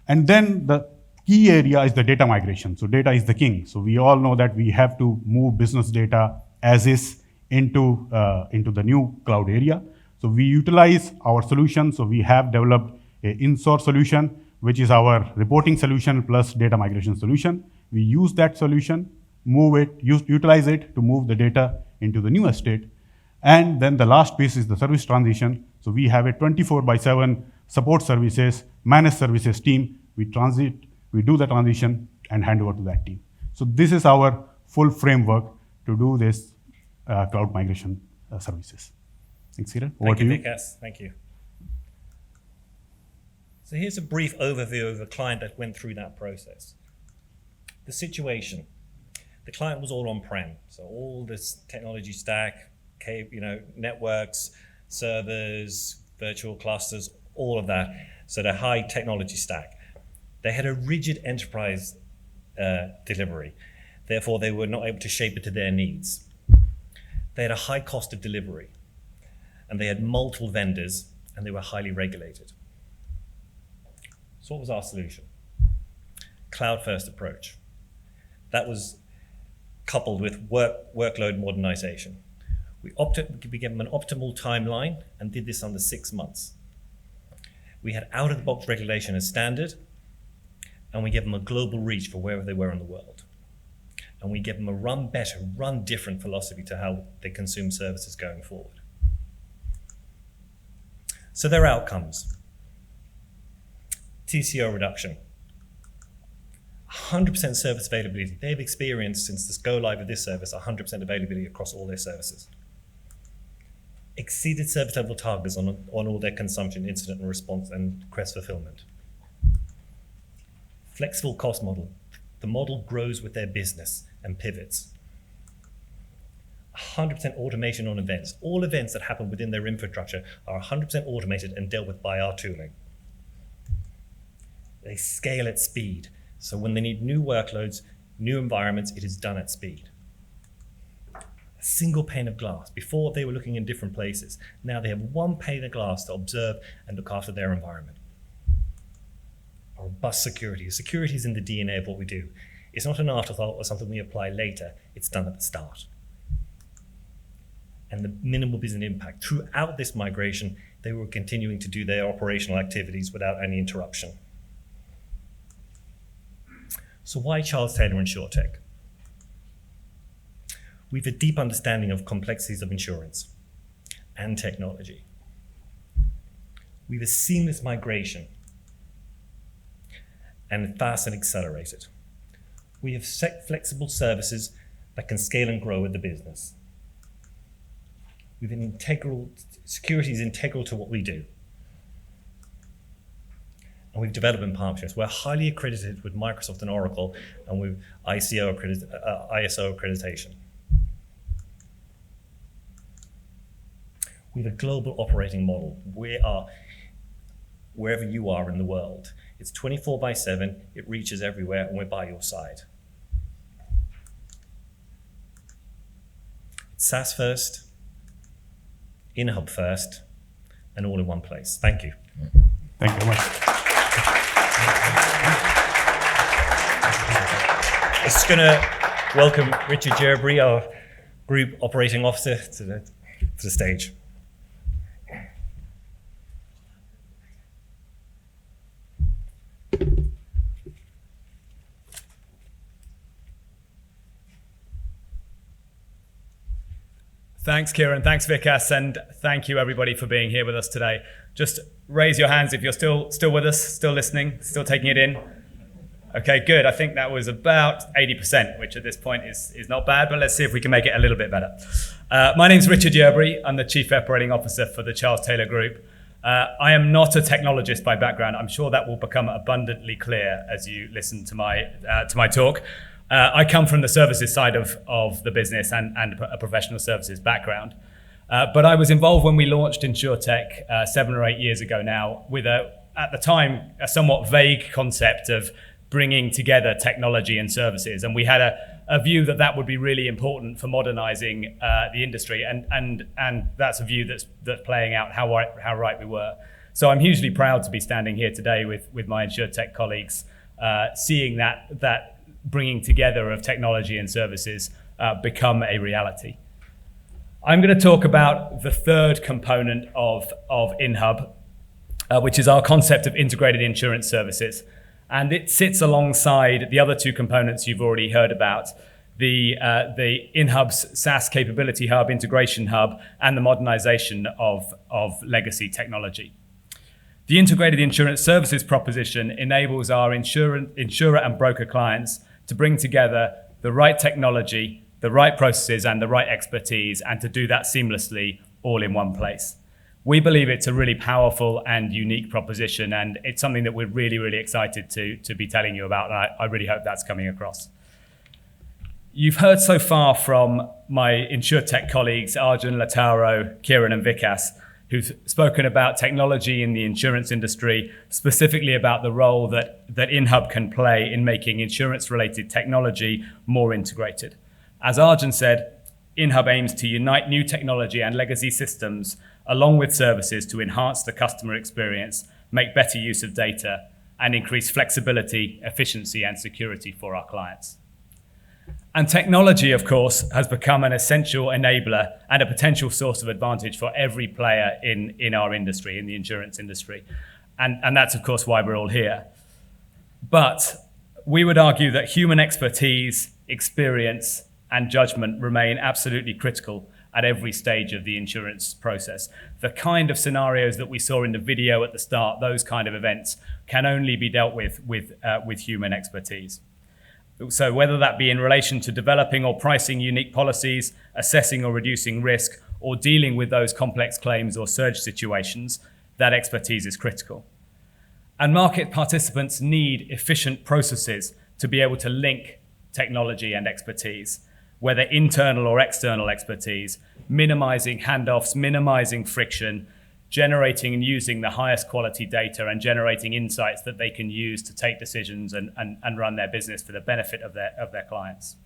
And then the key area is the data migration. So data is the king. So we all know that we have to move business data as is into the new cloud area. So we utilize our solution. So we have developed an in-source solution, which is our reporting solution plus data migration solution. We use that solution, utilize it to move the data into the new estate. And then the last piece is the service transition. So we have a 24/7 support services, managed services team. We do the transition and hand over to that team. So this is our full framework to do this cloud migration services. Thanks, Kiran. Over to you. Vikas. Thank you. So here's a brief overview of a client that went through that process. The situation. The client was all on-prem, so all this technology stack, networks, servers, virtual clusters, all of that. So the high technology stack. They had a rigid enterprise delivery. Therefore, they were not able to shape it to their needs. They had a high cost of delivery, and they had multiple vendors, and they were highly regulated. So what was our solution? Cloud-first approach. That was coupled with workload modernization. We gave them an optimal timeline and did this under 6 months. We had out-of-the-box regulation as standard, and we gave them a global reach for wherever they were in the world. And we give them a run better, run different philosophy to how they consume services going forward. So their outcomes. TCO reduction. 100% service availability. They've experienced since this go live of this service 100% availability across all their services. Exceeded service level targets on all their consumption, incident and response, and request fulfillment. Flexible cost model. The model grows with their business and pivots. 100% automation on events. All events that happen within their infrastructure are 100% automated and dealt with by our tooling. They scale at speed. So when they need new workloads, new environments, it is done at speed. A single pane of glass. Before they were looking in different places. Now they have one pane of glass to observe and look after their environment. Robust security. Security is in the DNA of what we do. It's not an afterthought or something we apply later. It's done at the start. And the minimal business impact. Throughout this migration, they were continuing to do their operational activities without any interruption. So why Charles Taylor InsureTech? We have a deep understanding of complexities of insurance and technology. We have a seamless migration and fast and accelerated. We have flexible services that can scale and grow with the business. Security is integral to what we do. And we've development partnerships. We're highly accredited with Microsoft and Oracle, and with ISO accreditation. We have a global operating model. We are wherever you are in the world. It's 24/7, it reaches everywhere, and we're by your side. It's SaaS first, InHub first, and all in one place. Thank you. Thank you very much. I'm just going to welcome Richard Gerbre, our Group Operating Officer, to the stage. Thanks, Kieran. Thanks, Vikas. And thank you, everybody, for being here with us today. Just raise your hands if you're still with us, still listening, still taking it in. Okay, good. I think that was about 80%, which at this point is not bad, but let's see if we can make it a little bit better. My name's Richard Gerbre. I'm the Chief Operating Officer for the Charles Taylor Group. I am not a technologist by background. I'm sure that will become abundantly clear as you listen to my talk. I come from the services side of the business and a professional services background. But I was involved when we launched InsureTech 7 or 8 years ago now with at the time, a somewhat vague concept of bringing together technology and services. And we had a view that would be really important for modernizing the industry. And that's a view that's playing out how right we were. So I'm hugely proud to be standing here today with my InsureTech colleagues, seeing that bringing together of technology and services become a reality. I'm going to talk about the third component of InHub, which is our concept of integrated insurance services. And it sits alongside the other two components you've already heard about, the InHub's SaaS capability hub, integration hub, and the modernization of legacy technology. The integrated insurance services proposition enables our insurer and broker clients to bring together the right technology, the right processes, and the right expertise, and to do that seamlessly all in one place. We believe it's a really powerful and unique proposition, and it's something that we're really, really excited to be telling you about, and I really hope that's coming across. You've heard so far from my InsureTech colleagues, Arjun, Lautaro, Kieran, and Vikas, who've spoken about technology in the insurance industry, specifically about the role that InHub can play in making insurance-related technology more integrated. As Arjun said, InHub aims to unite new technology and legacy systems along with services to enhance the customer experience, make better use of data, and increase flexibility, efficiency, and security for our clients. And technology, of course, has become an essential enabler and a potential source of advantage for every player in our industry, in the insurance industry. And that's, of course, why we're all here. But we would argue that human expertise, experience, and judgment remain absolutely critical at every stage of the insurance process. The kind of scenarios that we saw in the video at the start, those kind of events, can only be dealt with human expertise. So whether that be in relation to developing or pricing unique policies, assessing or reducing risk, or dealing with those complex claims or surge situations, that expertise is critical. And market participants need efficient processes to be able to link technology and expertise, whether internal or external expertise, minimizing handoffs, minimizing friction, generating and using the highest quality data and generating insights that they can use to take decisions and run their business for the benefit of their clients.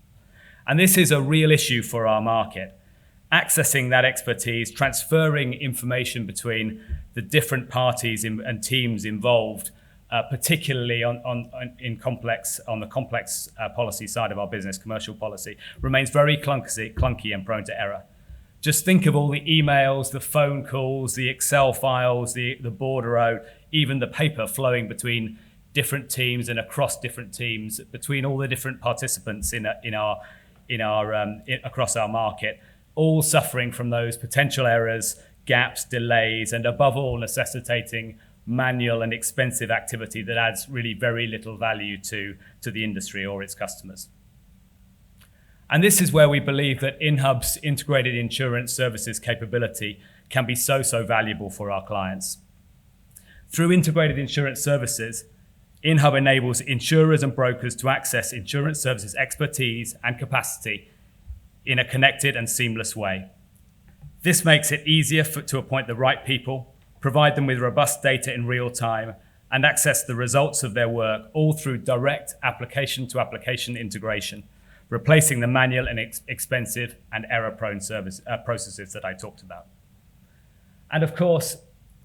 And this is a real issue for our market. Accessing that expertise, transferring information between the different parties and teams involved, particularly on the complex policy side of our business, commercial policy, remains very clunky and prone to error. Just think of all the emails, the phone calls, the Excel files, the bordereau, even the paper flowing between different teams and across different teams, between all the different participants in across our market, all suffering from those potential errors, gaps, delays, and above all necessitating manual and expensive activity that adds really very little value to the industry or its customers. And this is where we believe that InHub's integrated insurance services capability can be so valuable for our clients. Through integrated insurance services, InHub enables insurers and brokers to access insurance services expertise and capacity in a connected and seamless way. This makes it easier to appoint the right people, provide them with robust data in real time, and access the results of their work, all through direct application-to-application integration, replacing the manual and expensive and error-prone processes that I talked about. And of course,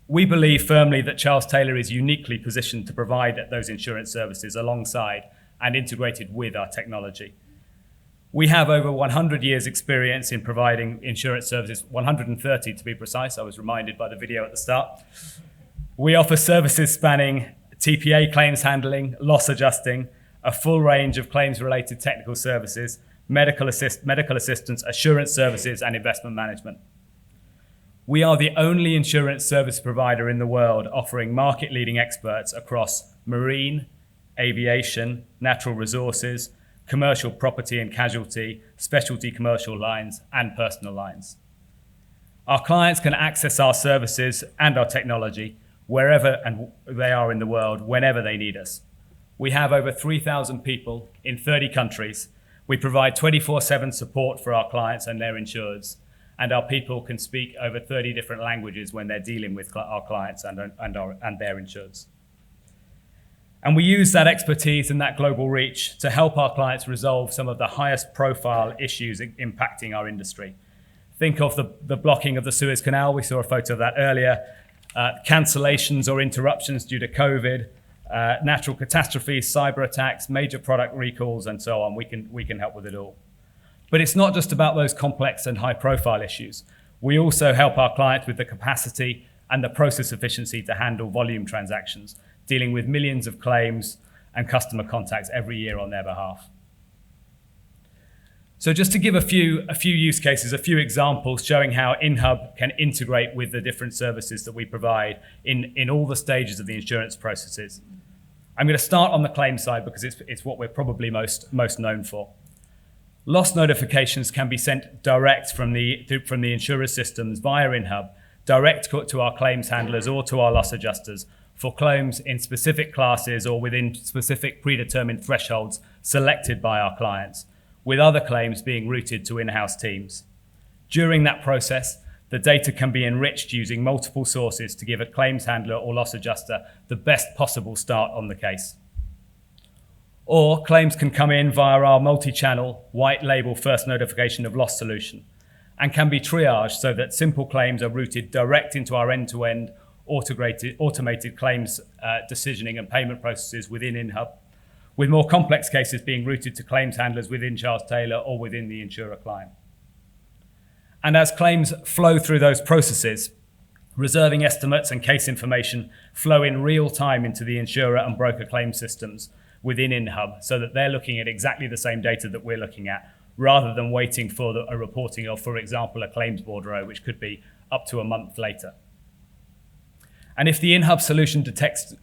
we believe firmly that Charles Taylor is uniquely positioned to provide those insurance services alongside and integrated with our technology. We have over 100 years experience in providing insurance services, 130 to be precise. I was reminded by the video at the start. We offer services spanning TPA claims handling, loss adjusting, a full range of claims-related technical services, medical assistance, assurance services, and investment management. We are the only insurance service provider in the world offering market-leading experts across marine, aviation, natural resources, commercial property and casualty, specialty commercial lines, and personal lines. Our clients can access our services and our technology wherever they are in the world, whenever they need us. We have over 3,000 people in 30 countries. We provide 24/7 support for our clients and their insureds, and our people can speak over 30 different languages when they're dealing with our clients and their insureds. And we use that expertise and that global reach to help our clients resolve some of the highest profile issues impacting our industry. Think of the blocking of the Suez Canal. We saw a photo of that earlier. Cancellations or interruptions due to COVID, natural catastrophes, cyber attacks, major product recalls, and so on. We can help with it all. But it's not just about those complex and high profile issues. We also help our clients with the capacity and the process efficiency to handle volume transactions, dealing with millions of claims and customer contacts every year on their behalf. So just to give a few use cases, a few examples showing how InHub can integrate with the different services that we provide in all the stages of the insurance processes. I'm going to start on the claim side because it's what we're probably most known for. Loss notifications can be sent direct from the insurer systems via InHub, direct to our claims handlers or to our loss adjusters for claims in specific classes or within specific predetermined thresholds selected by our clients, with other claims being routed to in-house teams. During that process, the data can be enriched using multiple sources to give a claims handler or loss adjuster the best possible start on the case. Or claims can come in via our multi-channel, white label first notification of loss solution and can be triaged so that simple claims are routed direct into our end-to-end automated claims decisioning and payment processes within InHub, with more complex cases being routed to claims handlers within Charles Taylor or within the insurer client. And as claims flow through those processes, reserving estimates and case information flow in real time into the insurer and broker claim systems within InHub so that they're looking at exactly the same data that we're looking at, rather than waiting for a reporting of, for example, a claims bordereau, which could be up to a month later. And if the InHub solution detects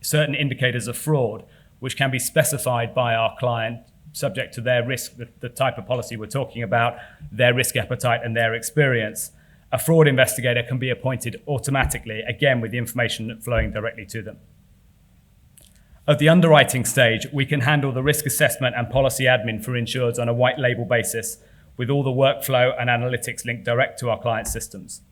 certain indicators of fraud, which can be specified by our client, subject to their risk, the type of policy we're talking about, their risk appetite and their experience, a fraud investigator can be appointed automatically, again with the information flowing directly to them. At the underwriting stage, we can handle the risk assessment and policy admin for insureds on a white label basis, with all the workflow and analytics linked direct to our client systems.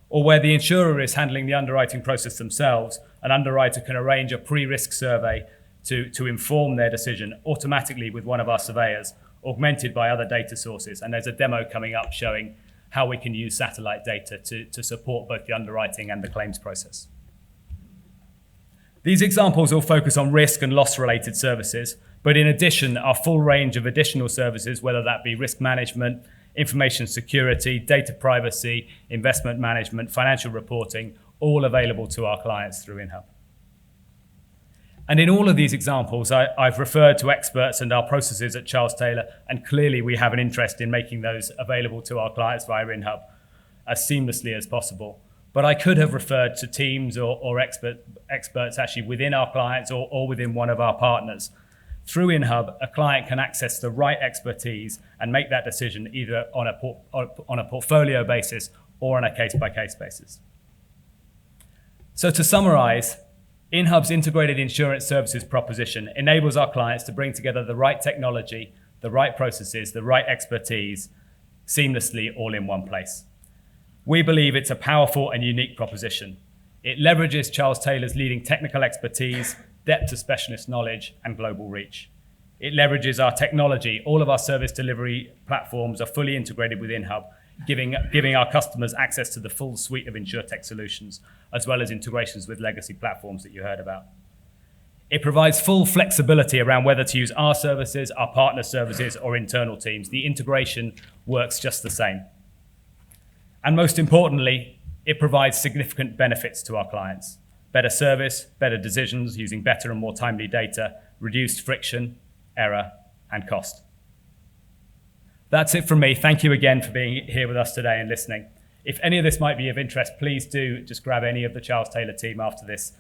Or where the insurer is handling the underwriting process themselves, an underwriter can arrange a pre-risk survey to inform their decision automatically with one of our surveyors, augmented by other data sources. And there's a demo coming up showing how we can use satellite data to support both the underwriting and the claims process. These examples all focus on risk and loss-related services, but in addition, our full range of additional services, whether that be risk management, information security, data privacy, investment management, financial reporting, all available to our clients through InHub. And in all of these examples, I've referred to experts and our processes at Charles Taylor, and clearly we have an interest in making those available to our clients via InHub as seamlessly as possible. But I could have referred to teams or experts actually within our clients or within one of our partners. Through InHub, a client can access the right expertise and make that decision either on a portfolio basis or on a case-by-case basis. So to summarize, InHub's integrated insurance services proposition enables our clients to bring together the right technology, the right processes, the right expertise seamlessly all in one place. We believe it's a powerful and unique proposition. It leverages Charles Taylor's leading technical expertise, depth of specialist knowledge, and global reach. It leverages our technology. All of our service delivery platforms are fully integrated with InHub, giving our customers access to the full suite of insuretech solutions, as well as integrations with legacy platforms that you heard about. It provides full flexibility around whether to use our services, our partner services, or internal teams. The integration works just the same. And most importantly, it provides significant benefits to our clients. Better service, better decisions using better and more timely data, reduced friction, error, and cost. That's it from me. Thank you again for being here with us today and listening. If any of this might be of interest, please do just grab any of the Charles Taylor team after this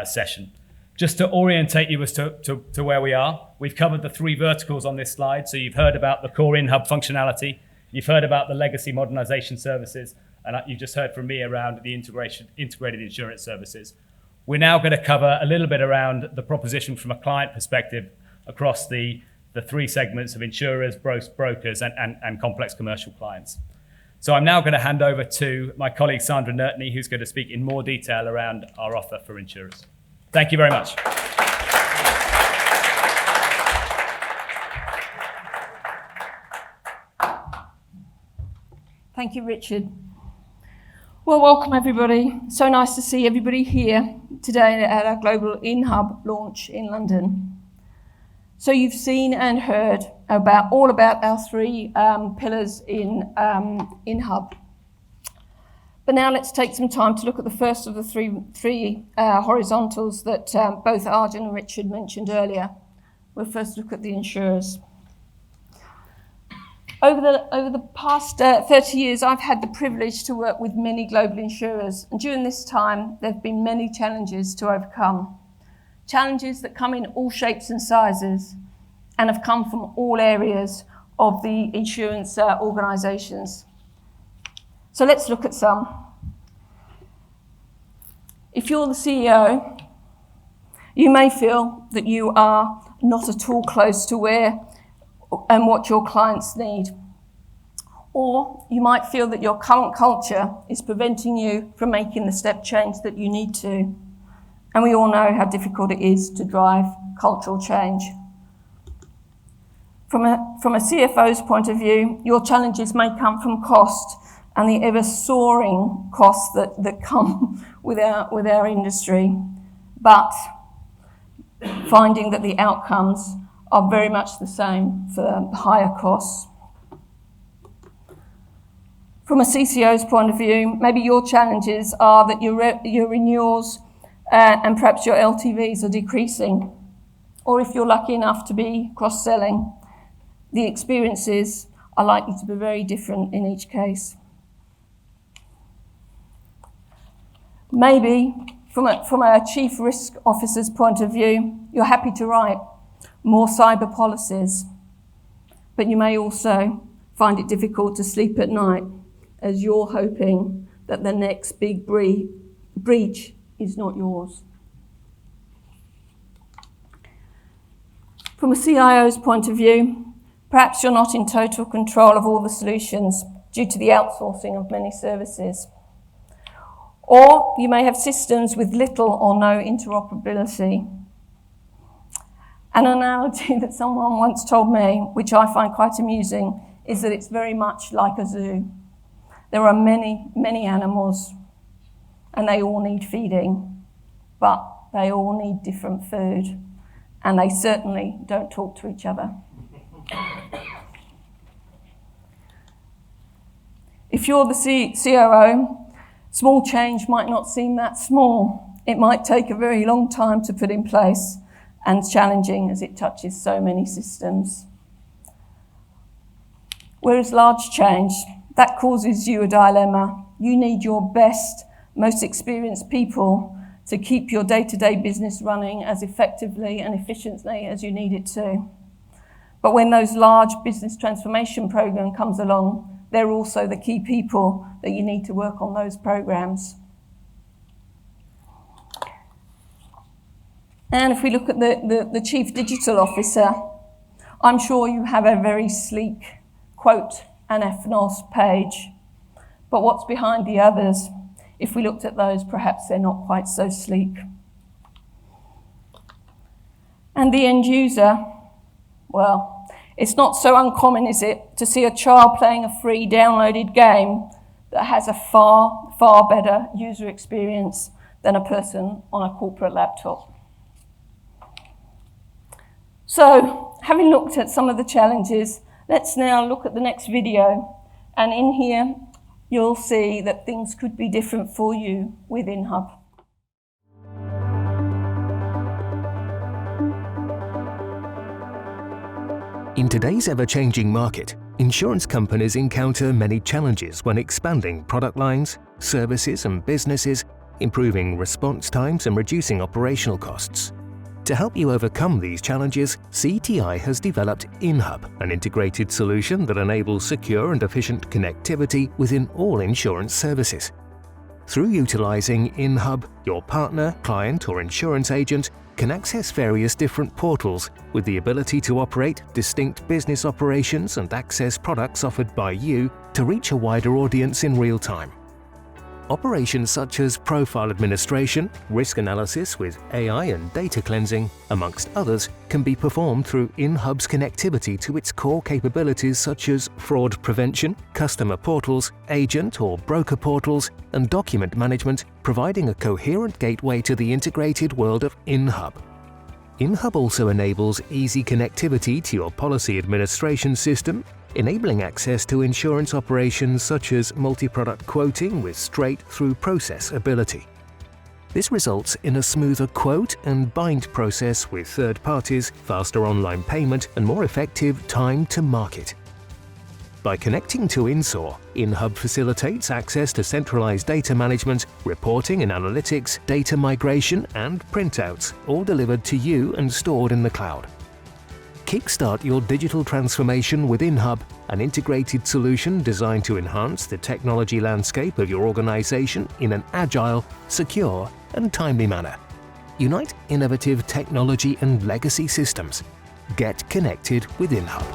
session. Just to orientate you as to where we are, we've covered the 3 verticals on this slide. So you've heard about the core InHub functionality, you've heard about the legacy modernization services, and you've just heard from me around the integrated insurance services. We're now going to cover a little bit around the proposition from a client perspective across the 3 segments of insurers, brokers, and complex commercial clients. So I'm now going to hand over to my colleague Sandra Nertney, who's going to speak in more detail around our offer for insurers. Thank you very much. Thank you, Richard. Well, welcome everybody. So nice to see everybody here today at our global InHub launch in London. So you've seen and heard all about our 3 pillars in InHub. But now let's take some time to look at the first of the three horizontals that both Arjun and Richard mentioned earlier. We'll first look at the insurers. Over the past 30 years, I've had the privilege to work with many global insurers, and during this time, there have been many challenges to overcome. Challenges that come in all shapes and sizes and have come from all areas of the insurance organisations. So let's look at some. If you're the CEO, you may feel that you are not at all close to where and what your clients need. Or you might feel that your current culture is preventing you from making the step change that you need to. And we all know how difficult it is to drive cultural change. From a CFO's point of view, your challenges may come from cost and the ever-soaring costs that come with our industry, but finding that the outcomes are very much the same for higher costs. From a CCO's point of view, maybe your challenges are that your renewals and perhaps your LTVs are decreasing. Or if you're lucky enough to be cross-selling, the experiences are likely to be very different in each case. Maybe from a chief risk officer's point of view, you're happy to write more cyber policies, but you may also find it difficult to sleep at night as you're hoping that the next big breach is not yours. From a CIO's point of view, perhaps you're not in total control of all the solutions due to the outsourcing of many services. Or you may have systems with little or no interoperability. An analogy that someone once told me, which I find quite amusing, is that it's very much like a zoo. There are many, many animals, and they all need feeding, but they all need different food, and they certainly don't talk to each other. If you're the COO, small change might not seem that small. It might take a very long time to put in place, and challenging as it touches so many systems. Whereas large change, that causes you a dilemma. You need your best, most experienced people to keep your day-to-day business running as effectively and efficiently as you need it to. But when those large business transformation program comes along, they're also the key people that you need to work on those programs. And if we look at the Chief Digital Officer, I'm sure you have a very sleek quote and FNOS page. But what's behind the others? If we looked at those, perhaps they're not quite so sleek. And the end user, well, it's not so uncommon, is it, to see a child playing a free downloaded game that has a far, far better user experience than a person on a corporate laptop. So, having looked at some of the challenges, let's now look at the next video. And in here, you'll see that things could be different for you with InHub. In today's ever-changing market, insurance companies encounter many challenges when expanding product lines, services and businesses, improving response times and reducing operational costs. To help you overcome these challenges, CTI has developed InHub, an integrated solution that enables secure and efficient connectivity within all insurance services. Through utilizing InHub, your partner, client or insurance agent can access various different portals with the ability to operate distinct business operations and access products offered by you to reach a wider audience in real time. Operations such as profile administration, risk analysis with AI and data cleansing, amongst others, can be performed through InHub's connectivity to its core capabilities such as fraud prevention, customer portals, agent or broker portals, and document management, providing a coherent gateway to the integrated world of InHub. InHub also enables easy connectivity to your policy administration system, enabling access to insurance operations such as multi-product quoting with straight-through process ability. This results in a smoother quote and bind process with third parties, faster online payment, and more effective time to market. By connecting to InSor, InHub facilitates access to centralized data management, reporting and analytics, data migration, and printouts, all delivered to you and stored in the cloud. Kickstart your digital transformation with InHub, an integrated solution designed to enhance the technology landscape of your organization in an agile, secure, and timely manner. Unite innovative technology and legacy systems. Get connected with InHub.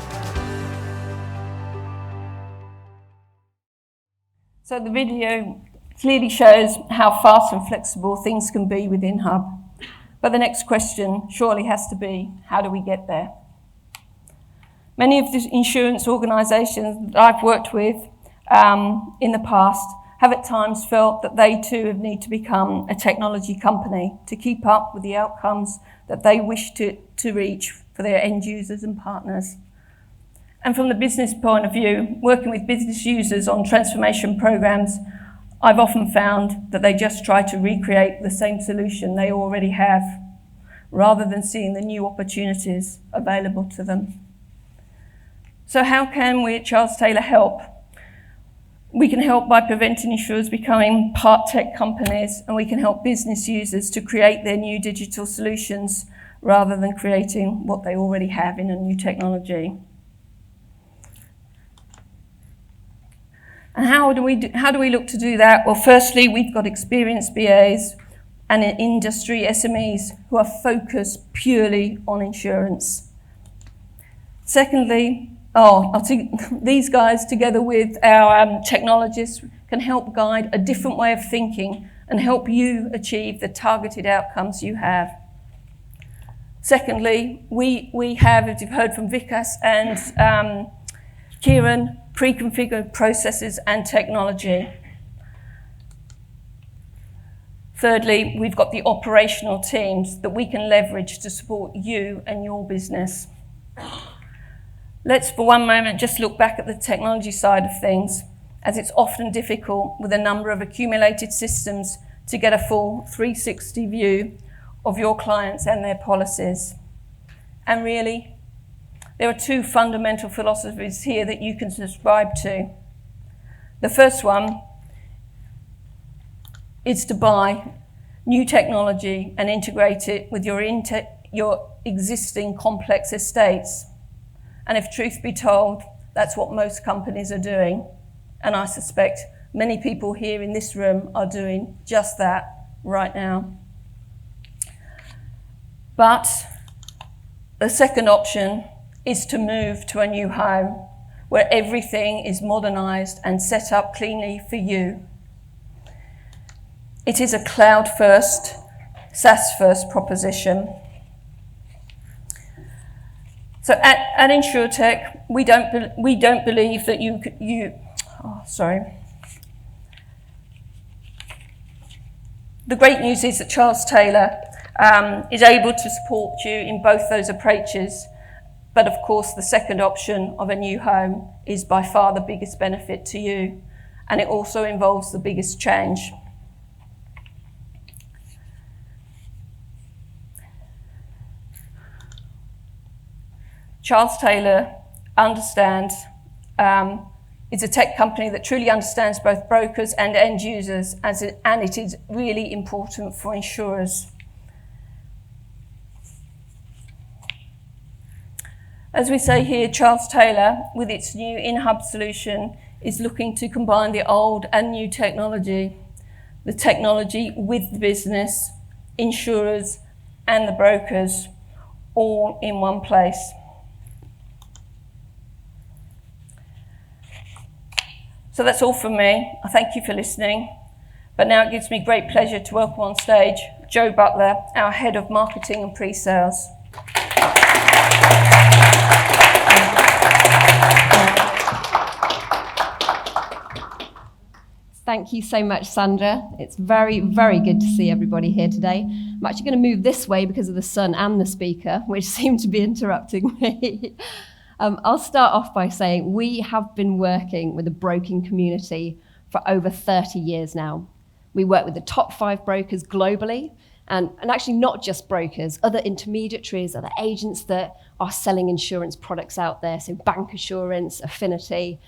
So the video clearly shows how fast and flexible things can be with InHub. But the next question surely has to be, how do we get there? Many of the insurance organisations that I've worked with in the past have at times felt that they too need to become a technology company to keep up with the outcomes that they wish to reach for their end users and partners. And from the business point of view, working with business users on transformation programs, I've often found that they just try to recreate the same solution they already have, rather than seeing the new opportunities available to them. So how can we at Charles Taylor help? We can help by preventing insurers becoming part tech companies, and we can help business users to create their new digital solutions rather than creating what they already have in a new technology. And how do we look to do that? Well, firstly, we've got experienced BAs and industry SMEs who are focused purely on insurance. Secondly, these guys, together with our technologists, can help guide a different way of thinking and help you achieve the targeted outcomes you have. Secondly, we have, as you've heard from Vikas and Kieran, pre-configured processes and technology. Thirdly, we've got the operational teams that we can leverage to support you and your business. Let's for one moment just look back at the technology side of things, as it's often difficult with a number of accumulated systems to get a full 360 view of your clients and their policies. And really, there are two fundamental philosophies here that you can subscribe to. The first one is to buy new technology and integrate it with your existing complex estates. And if truth be told, that's what most companies are doing. And I suspect many people here in this room are doing just that right now. But the second option is to move to a new home where everything is modernized and set up cleanly for you. It is a cloud-first, SaaS-first proposition. So at InsureTech, we don't believe that The great news is that Charles Taylor is able to support you in both those approaches. But of course, the second option of a new home is by far the biggest benefit to you, and it also involves the biggest change. Charles Taylor is a tech company that truly understands both brokers and end users, and it is really important for insurers. As we say here, Charles Taylor, with its new InHub solution, is looking to combine the old and new technology, the technology with the business, insurers, and the brokers, all in one place. So that's all from me. I thank you for listening. But now it gives me great pleasure to welcome on stage Joe Butler, our Head of Marketing and Pre-Sales. Thank you so much, Sandra. It's very, very good to see everybody here today. I'm actually going to move this way because of the sun and the speaker, which seem to be interrupting me. I'll start off by saying we have been working with the broking community for over 30 years now. We work with the top 5 brokers globally, and actually not just brokers, other intermediaries, other agents that are selling insurance products out there, so bank assurance, affinity,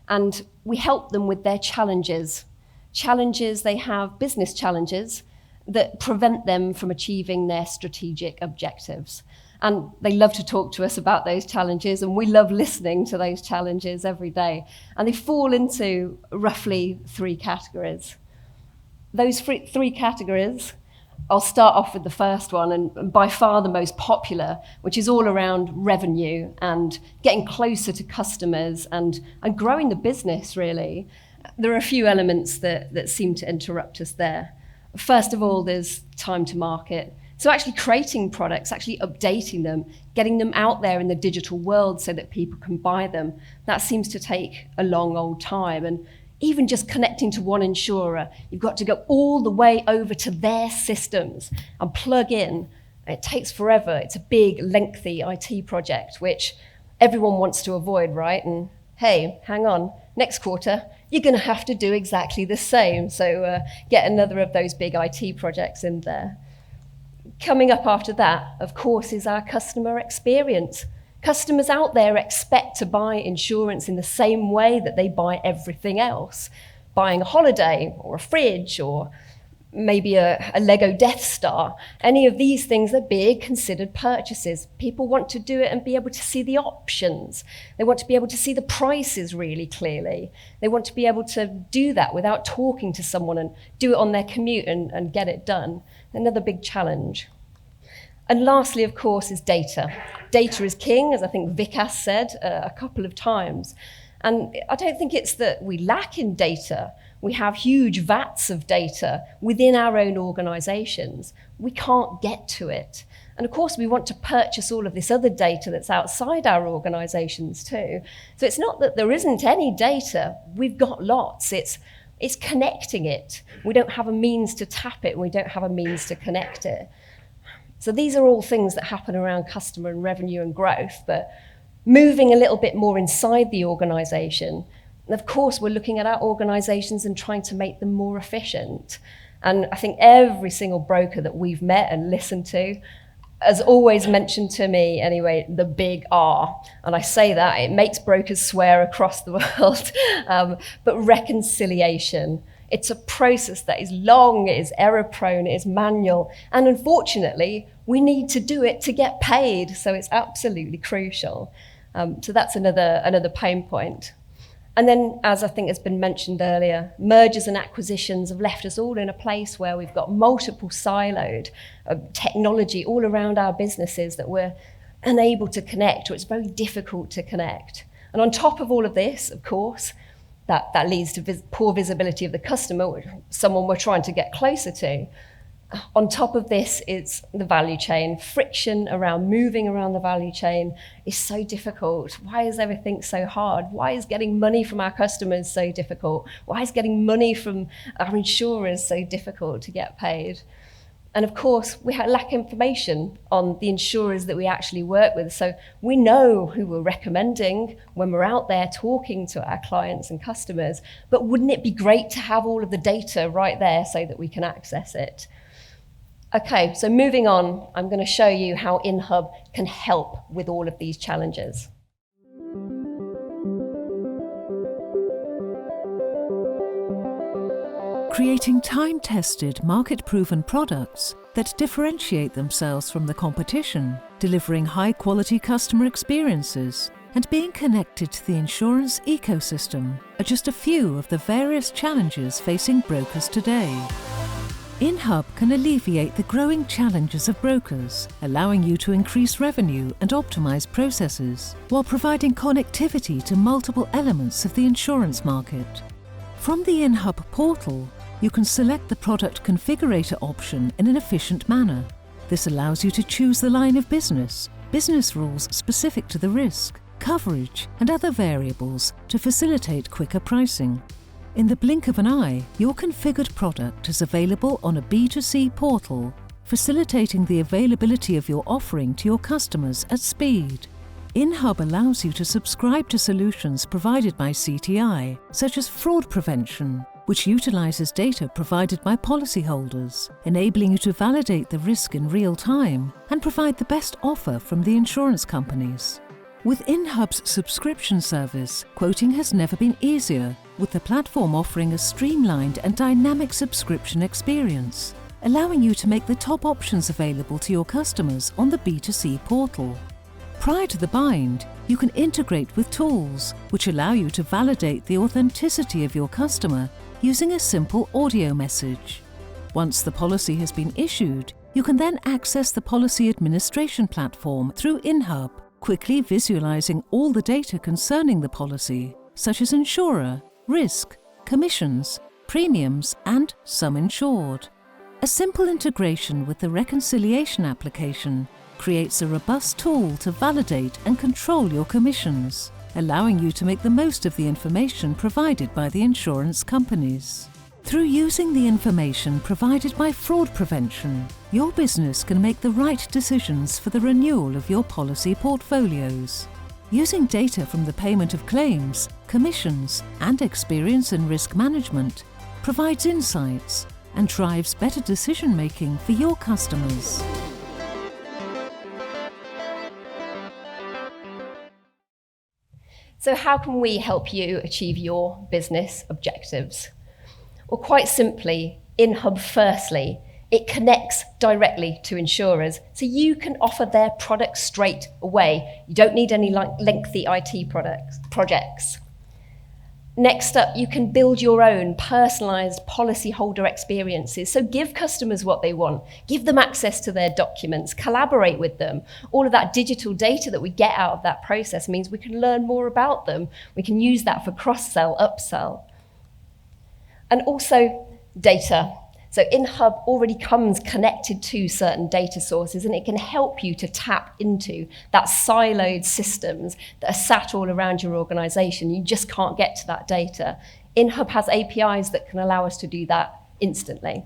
and we help them with their challenges. They have business challenges that prevent them from achieving their strategic objectives. And they love to talk to us about those challenges, and we love listening to those challenges every day. And they fall into roughly 3 categories. Those 3 categories, I'll start off with the first one, and by far the most popular, which is all around revenue and getting closer to customers and growing the business, really. There are a few elements that seem to interrupt us there. First of all, there's time to market. So actually creating products, actually updating them, getting them out there in the digital world so that people can buy them, that seems to take a long old time. And even just connecting to one insurer, you've got to go all the way over to their systems and plug in. It takes forever. It's a big, lengthy IT project, which everyone wants to avoid, right? And hey, hang on, next quarter, you're going to have to do exactly the same. So get another of those big IT projects in there. Coming up after that, of course, is our customer experience. Customers out there expect to buy insurance in the same way that they buy everything else. Buying a holiday or a fridge or maybe a Lego Death Star. Any of these things are big considered purchases. People want to do it and be able to see the options. They want to be able to see the prices really clearly. They want to be able to do that without talking to someone and do it on their commute and get it done. Another big challenge. And lastly, of course, is data. Data is king, as I think Vikas said a couple of times. And I don't think it's that we lack in data. We have huge vats of data within our own organizations. We can't get to it. And of course, we want to purchase all of this other data that's outside our organizations too. So it's not that there isn't any data. We've got lots. It's connecting it. We don't have a means to tap it. We don't have a means to connect it. So these are all things that happen around customer and revenue and growth, but moving a little bit more inside the organization. And of course, we're looking at our organizations and trying to make them more efficient. And I think every single broker that we've met and listened to has always mentioned to me, anyway, the big R. And I say that, it makes brokers swear across the world. But reconciliation, it's a process that is long, it is error prone, it is manual. And unfortunately, we need to do it to get paid. So it's absolutely crucial. So that's another pain point. And then, as I think has been mentioned earlier, mergers and acquisitions have left us all in a place where we've got multiple siloed technology all around our businesses that we're unable to connect, or it's very difficult to connect. And on top of all of this, of course, that leads to poor visibility of the customer, someone we're trying to get closer to. On top of this is the value chain. Friction around moving around the value chain is so difficult. Why is everything so hard? Why is getting money from our customers so difficult? Why is getting money from our insurers so difficult to get paid? And of course, we lack information on the insurers that we actually work with. So we know who we're recommending when we're out there talking to our clients and customers. But wouldn't it be great to have all of the data right there so that we can access it? Okay, so moving on, I'm going to show you how InHub can help with all of these challenges. Creating time-tested, market-proven products that differentiate themselves from the competition, delivering high-quality customer experiences, and being connected to the insurance ecosystem are just a few of the various challenges facing brokers today. InHub can alleviate the growing challenges of brokers, allowing you to increase revenue and optimize processes, while providing connectivity to multiple elements of the insurance market. From the InHub portal, you can select the product configurator option in an efficient manner. This allows you to choose the line of business, business rules specific to the risk, coverage, and other variables to facilitate quicker pricing. In the blink of an eye, your configured product is available on a B2C portal, facilitating the availability of your offering to your customers at speed. InHub allows you to subscribe to solutions provided by CTI, such as fraud prevention, which utilizes data provided by policyholders, enabling you to validate the risk in real time and provide the best offer from the insurance companies. With InHub's subscription service, quoting has never been easier, with the platform offering a streamlined and dynamic subscription experience, allowing you to make the top options available to your customers on the B2C portal. Prior to the bind, you can integrate with tools which allow you to validate the authenticity of your customer using a simple audio message. Once the policy has been issued, you can then access the policy administration platform through InHub, quickly visualizing all the data concerning the policy, such as insurer, risk, commissions, premiums, and sum insured. A simple integration with the reconciliation application creates a robust tool to validate and control your commissions, allowing you to make the most of the information provided by the insurance companies. Through using the information provided by fraud prevention, your business can make the right decisions for the renewal of your policy portfolios. Using data from the payment of claims, commissions, and experience in risk management provides insights and drives better decision-making for your customers. So how can we help you achieve your business objectives? Well, quite simply, InHub firstly, it connects directly to insurers, so you can offer their products straight away. You don't need any lengthy IT projects. Next up, you can build your own personalized policyholder experiences. So give customers what they want, give them access to their documents, collaborate with them. All of that digital data that we get out of that process means we can learn more about them. We can use that for cross-sell, upsell. And also data. So InHub already comes connected to certain data sources, and it can help you to tap into that siloed systems that are sat all around your organization. You just can't get to that data. InHub has APIs that can allow us to do that instantly.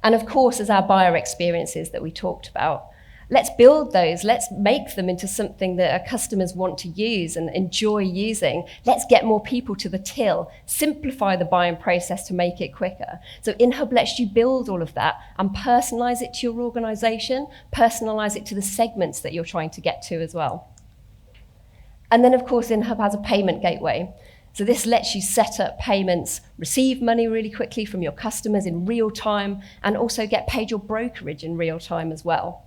And of course, as our buyer experiences that we talked about, Let's build those. Let's make them into something that our customers want to use and enjoy using. Let's get more people to the till, simplify the buying process to make it quicker. So InHub lets you build all of that and personalize it to your organization, personalize it to the segments that you're trying to get to as well. And then, of course, InHub has a payment gateway. So this lets you set up payments, receive money really quickly from your customers in real time, and also get paid your brokerage in real time as well.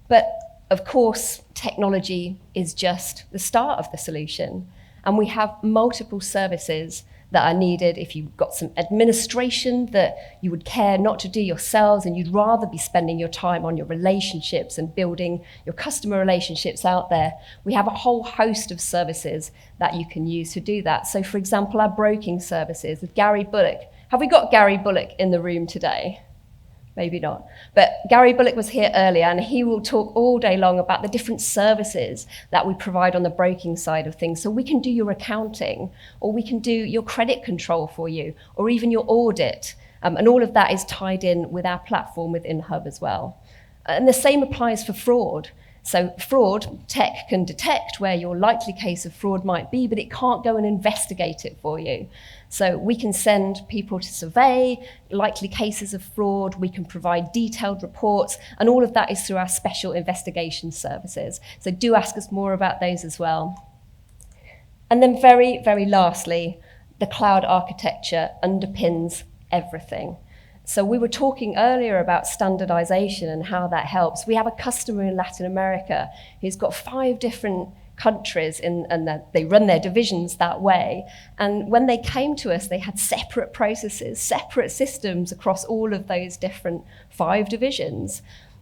But of course, technology is just the start of the solution. And we have multiple services that are needed if you've got some administration that you would care not to do yourselves and you'd rather be spending your time on your relationships and building your customer relationships out there. We have a whole host of services that you can use to do that. So for example, our broking services with Gary Bullock. Have we got Gary Bullock in the room today? Maybe not. But Gary Bullock was here earlier and he will talk all day long about the different services that we provide on the broking side of things. So we can do your accounting, or we can do your credit control for you, or even your audit. And all of that is tied in with our platform with InHub as well. And the same applies for fraud. So fraud, tech can detect where your likely case of fraud might be, but it can't go and investigate it for you. So we can send people to survey likely cases of fraud, we can provide detailed reports, and all of that is through our special investigation services. So do ask us more about those as well. And then very, very lastly, the cloud architecture underpins everything. So we were talking earlier about standardization and how that helps. We have a customer in Latin America who's got 5 different countries and they run their divisions that way. And when they came to us, they had separate processes, separate systems across all of those different 5 divisions.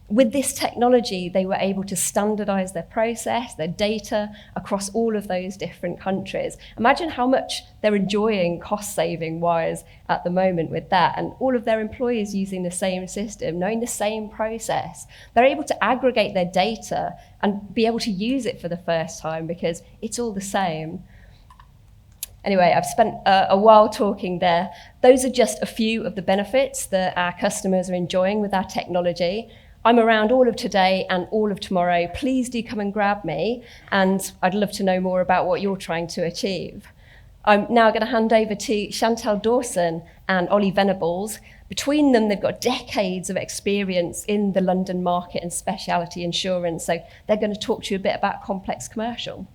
With this technology, they were able to standardize their process, their data across all of those different countries. Imagine how much they're enjoying cost saving wise at the moment with that. And all of their employees using the same system, knowing the same process. They're able to aggregate their data and be able to use it for the first time because it's all the same. Anyway, I've spent a while talking there. Those are just a few of the benefits that our customers are enjoying with our technology. I'm around all of today and all of tomorrow. Please do come and grab me, and I'd love to know more about what you're trying to achieve. I'm now going to hand over to Chantal Dawson and Ollie Venables. Between them, they've got decades of experience in the London market and specialty insurance, so they're going to talk to you a bit about complex commercial.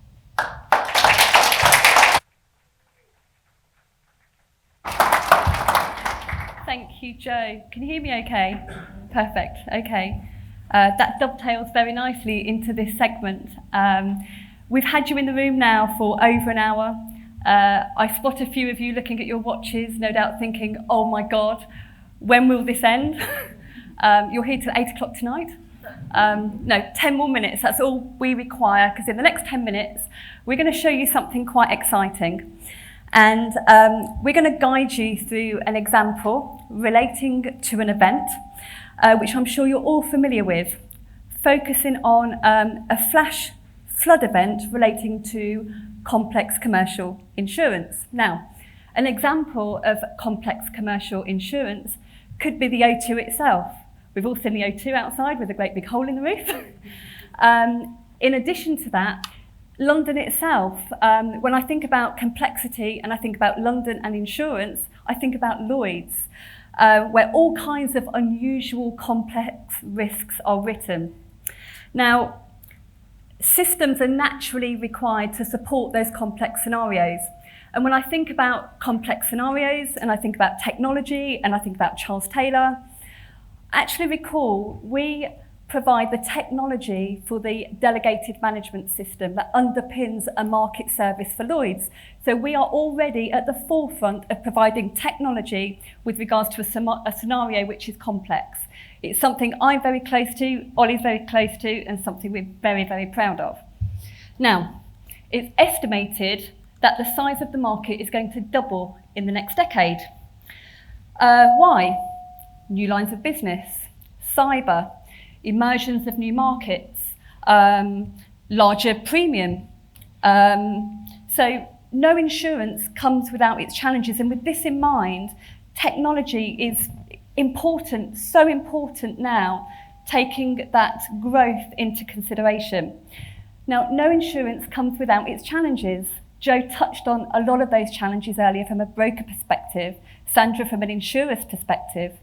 Thank you, Joe. Can you hear me okay? Perfect, okay. That dovetails very nicely into this segment. We've had you in the room now for over an hour. I spot a few of you looking at your watches, no doubt thinking, oh my God, when will this end? You're here till 8 o'clock tonight. No, 10 more minutes, that's all we require, because in the next 10 minutes, we're going to show you something quite exciting. And we're going to guide you through an example relating to an event, which I'm sure you're all familiar with, focusing on a flash flood event relating to complex commercial insurance. Now, an example of complex commercial insurance could be the O2 itself. We've all seen the O2 outside with a great big hole in the roof. In addition to that, London itself, when I think about complexity and I think about London and insurance, I think about Lloyd's, where all kinds of unusual complex risks are written. Now, systems are naturally required to support those complex scenarios. And when I think about complex scenarios and I think about technology and I think about Charles Taylor, actually recall we provide the technology for the delegated management system that underpins a market service for Lloyd's. So we are already at the forefront of providing technology with regards to a scenario which is complex. It's something I'm very close to, Ollie's very close to, and something we're very, very proud of. Now, it's estimated that the size of the market is going to double in the next decade. Why? New lines of business, cyber, emergence of new markets, larger premium. So no insurance comes without its challenges. And with this in mind, technology is important, so important now taking that growth into consideration. Now, no insurance comes without its challenges. Joe touched on a lot of those challenges earlier from a broker perspective, Sandra from an insurer's perspective.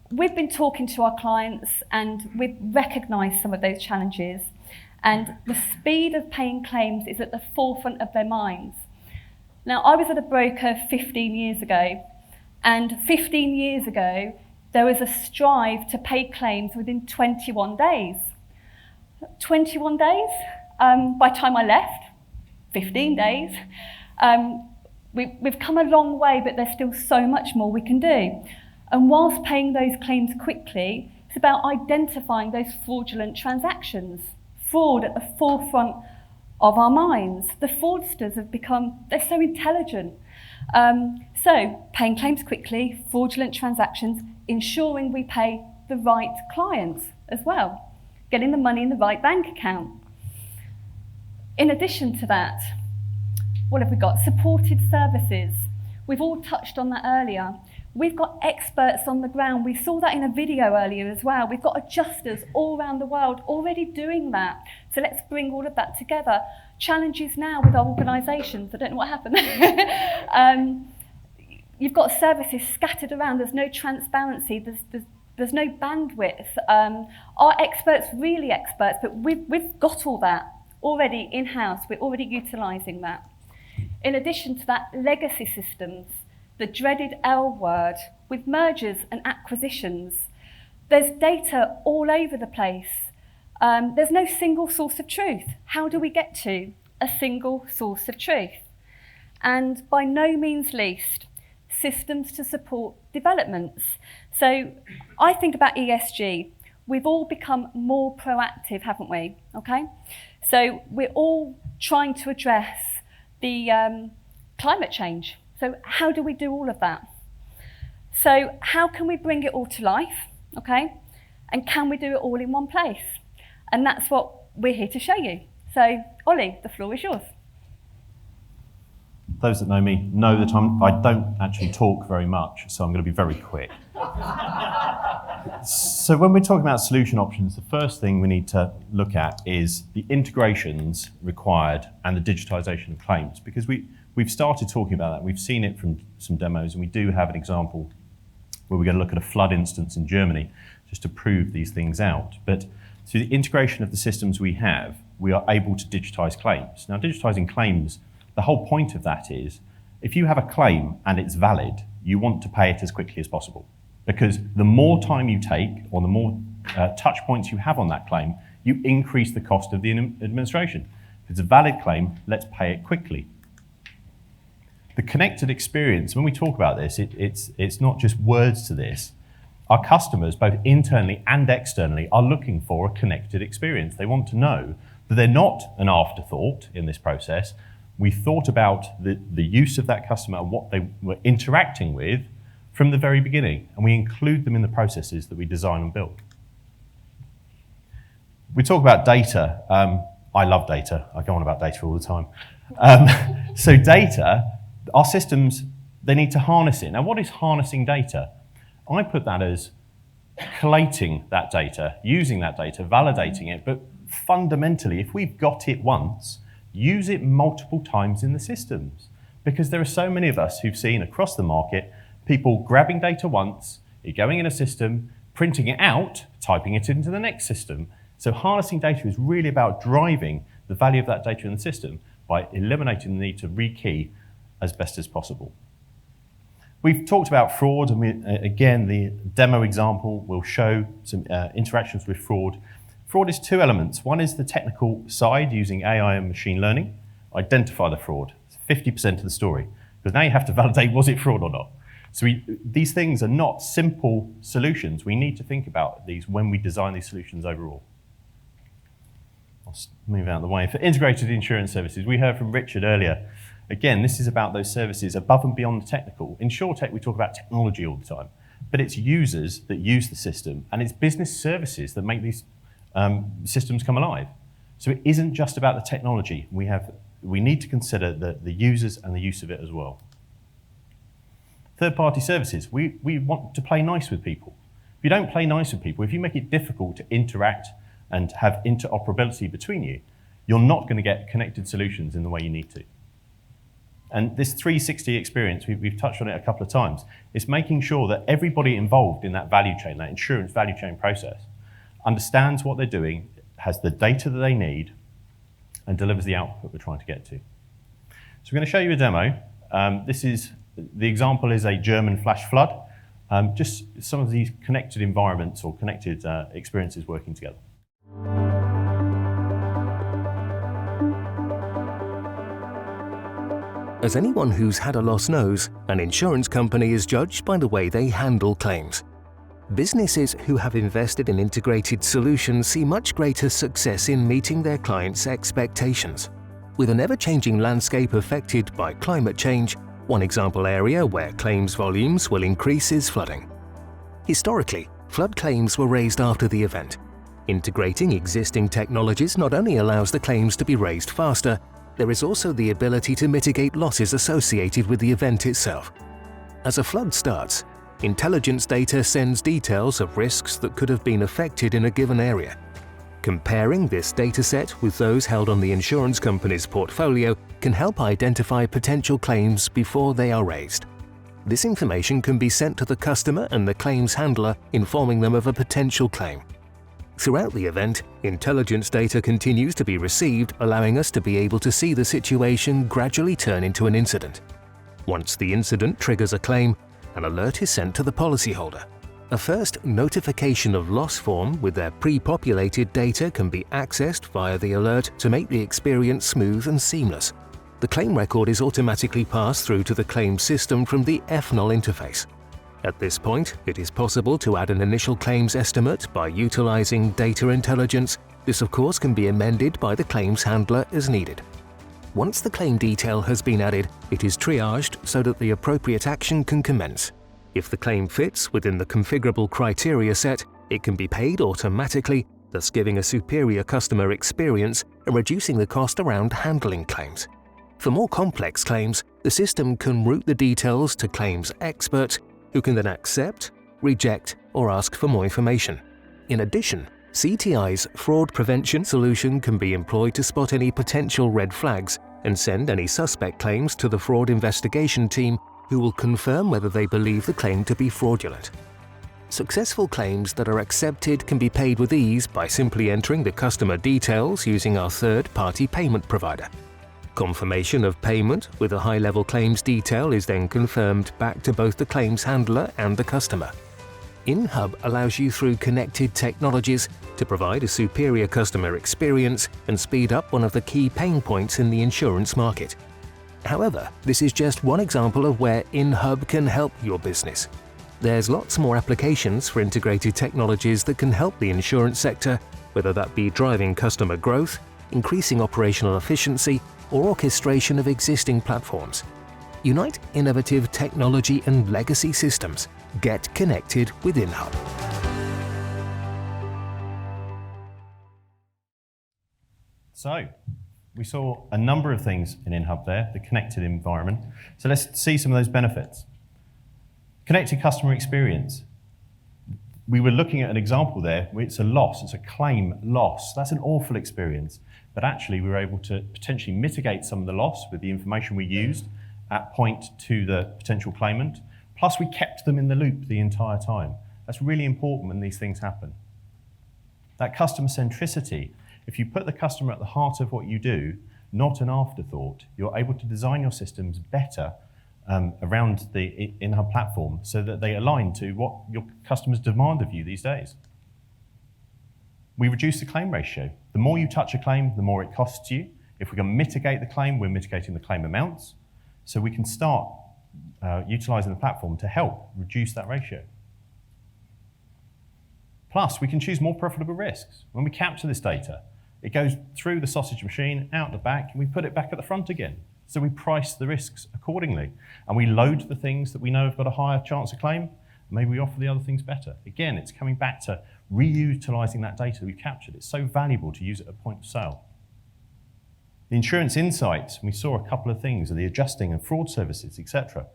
We've been talking to our clients and we've recognised some of those challenges, and the speed of paying claims is at the forefront of their minds. Now, I was at a broker 15 years ago, and 15 years ago, there was a strive to pay claims within 21 days. 21 days? By the time I left, 15 days. We've come a long way, but there's still so much more we can do. And whilst paying those claims quickly, it's about identifying those fraudulent transactions. Fraud at the forefront of our minds. The fraudsters have become, they're so intelligent. So paying claims quickly, fraudulent transactions, ensuring we pay the right clients as well, getting the money in the right bank account. In addition to that, what have we got? Supported services. We've all touched on that earlier. We've got experts on the ground. We saw that in a video earlier as well. We've got adjusters all around the world already doing that. So let's bring all of that together. Challenges now with our organisations. I don't know what happened. You've got services scattered around. There's no transparency. There's no bandwidth. Our experts, really experts, but we've got all that already in-house. We're already utilising that. In addition to that, legacy systems, the dreaded L word, with mergers and acquisitions. There's data all over the place. There's no single source of truth. How do we get to a single source of truth? And by no means least, systems to support developments. So I think about ESG. We've all become more proactive, haven't we? Okay? So we're all trying to address the climate change. So how do we do all of that? So how can we bring it all to life, okay? And can we do it all in one place? And that's what we're here to show you. So, Ollie, the floor is yours. Those that know me know that I don't actually talk very much, so I'm going to be very quick. So when we're talking about solution options, the first thing we need to look at is the integrations required and the digitization of claims, because we've started talking about that. We've seen it from some demos, and we do have an example where we're going to look at a flood instance in Germany just to prove these things out. But through the integration of the systems we have, we are able to digitize claims. Now, digitizing claims, the whole point of that is, if you have a claim and it's valid, you want to pay it as quickly as possible. Because the more time you take, or the more touch points you have on that claim, you increase the cost of the administration. If it's a valid claim, let's pay it quickly. The connected experience, when we talk about this, it's not just words to this. Our customers, both internally and externally, are looking for a connected experience. They want to know that they're not an afterthought in this process. We thought about the use of that customer and what they were interacting with from the very beginning, and we include them in the processes that we design and build. We talk about data. I love data. I go on about data all the time. So data, our systems, they need to harness it. Now, what is harnessing data? I put that as collating that data, using that data, validating it, but fundamentally, if we've got it once, use it multiple times in the systems. Because there are so many of us who've seen across the market people grabbing data once, it going in a system, printing it out, typing it into the next system. So harnessing data is really about driving the value of that data in the system by eliminating the need to rekey as best as possible. We've talked about fraud, and again, the demo example will show some interactions with fraud. Fraud is two elements. One is the technical side, using AI and machine learning, identify the fraud. It's 50% of the story, because now you have to validate, was it fraud or not? So these things are not simple solutions. We need to think about these when we design these solutions overall. I'll move out of the way. For integrated insurance services, we heard from Richard earlier. Again, this is about those services above and beyond the technical. In InsureTech, we talk about technology all the time, but it's users that use the system, and it's business services that make these systems come alive. So it isn't just about the technology. We need to consider the users and the use of it as well. Third-party services, we want to play nice with people. If you don't play nice with people, if you make it difficult to interact and have interoperability between you, you're not going to get connected solutions in the way you need to. And this 360 experience, we've touched on it a couple of times, is making sure that everybody involved in that value chain, that insurance value chain process, understands what they're doing, has the data that they need, and delivers the output we're trying to get to. So we're going to show you a demo. The example is a German flash flood. Just some of these connected environments or connected experiences working together. As anyone who's had a loss knows, an insurance company is judged by the way they handle claims. Businesses who have invested in integrated solutions see much greater success in meeting their clients' expectations. With an ever-changing landscape affected by climate change, one example area where claims volumes will increase is flooding. Historically, flood claims were raised after the event. Integrating existing technologies not only allows the claims to be raised faster, there is also the ability to mitigate losses associated with the event itself. As a flood starts, intelligence data sends details of risks that could have been affected in a given area. Comparing this dataset with those held on the insurance company's portfolio can help identify potential claims before they are raised. This information can be sent to the customer and the claims handler, informing them of a potential claim. Throughout the event, intelligence data continues to be received, allowing us to be able to see the situation gradually turn into an incident. Once the incident triggers a claim, an alert is sent to the policyholder. A first notification of loss form with their pre-populated data can be accessed via the alert to make the experience smooth and seamless. The claim record is automatically passed through to the claim system from the FNOL interface. At this point, it is possible to add an initial claims estimate by utilizing data intelligence. This, of course, can be amended by the claims handler as needed. Once the claim detail has been added, it is triaged so that the appropriate action can commence. If the claim fits within the configurable criteria set, it can be paid automatically, thus giving a superior customer experience and reducing the cost around handling claims. For more complex claims, the system can route the details to claims experts, who can then accept, reject, or ask for more information. In addition, CTI's fraud prevention solution can be employed to spot any potential red flags and send any suspect claims to the fraud investigation team, who will confirm whether they believe the claim to be fraudulent. Successful claims that are accepted can be paid with ease by simply entering the customer details using our third-party payment provider. Confirmation of payment with a high-level claims detail is then confirmed back to both the claims handler and the customer. InHub allows you through connected technologies to provide a superior customer experience and speed up one of the key pain points in the insurance market. However, this is just one example of where InHub can help your business. There's lots more applications for integrated technologies that can help the insurance sector, whether that be driving customer growth, increasing operational efficiency, or orchestration of existing platforms. Unite innovative technology and legacy systems. Get connected with InHub. So, we saw a number of things in InHub there, the connected environment. So let's see some of those benefits. Connected customer experience. We were looking at an example there where it's a loss, it's a claim loss. That's an awful experience. But actually we were able to potentially mitigate some of the loss with the information we used at point to the potential claimant. Plus we kept them in the loop the entire time. That's really important when these things happen. That customer centricity, if you put the customer at the heart of what you do, not an afterthought, you're able to design your systems better around the InHub platform so that they align to what your customers demand of you these days. We reduce the claim ratio. The more you touch a claim, the more it costs you. If we can mitigate the claim, we're mitigating the claim amounts. So we can start utilizing the platform to help reduce that ratio. Plus, we can choose more profitable risks. When we capture this data, it goes through the sausage machine, out the back, and we put it back at the front again. So we price the risks accordingly. And we load the things that we know have got a higher chance of claim. Maybe we offer the other things better. Again, it's coming back to reutilizing that data that we've captured. It's so valuable to use it at point of sale. The insurance insights, we saw a couple of things, the adjusting and fraud services, etc.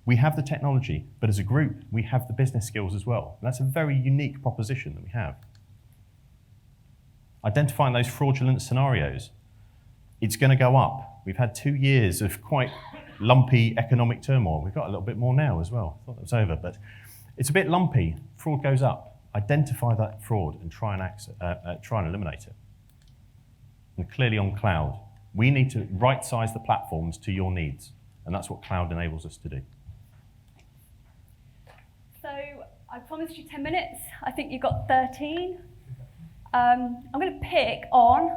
We have the technology, but as a group, we have the business skills as well. And that's a very unique proposition that we have. Identifying those fraudulent scenarios. It's going to go up. We've had 2 years of quite lumpy economic turmoil. We've got a little bit more now as well. I thought that was over, but it's a bit lumpy. Fraud goes up. Identify that fraud and try and eliminate it. And clearly on cloud, we need to right-size the platforms to your needs, and that's what cloud enables us to do. So I promised you 10 minutes. I think you got 13. I'm going to pick on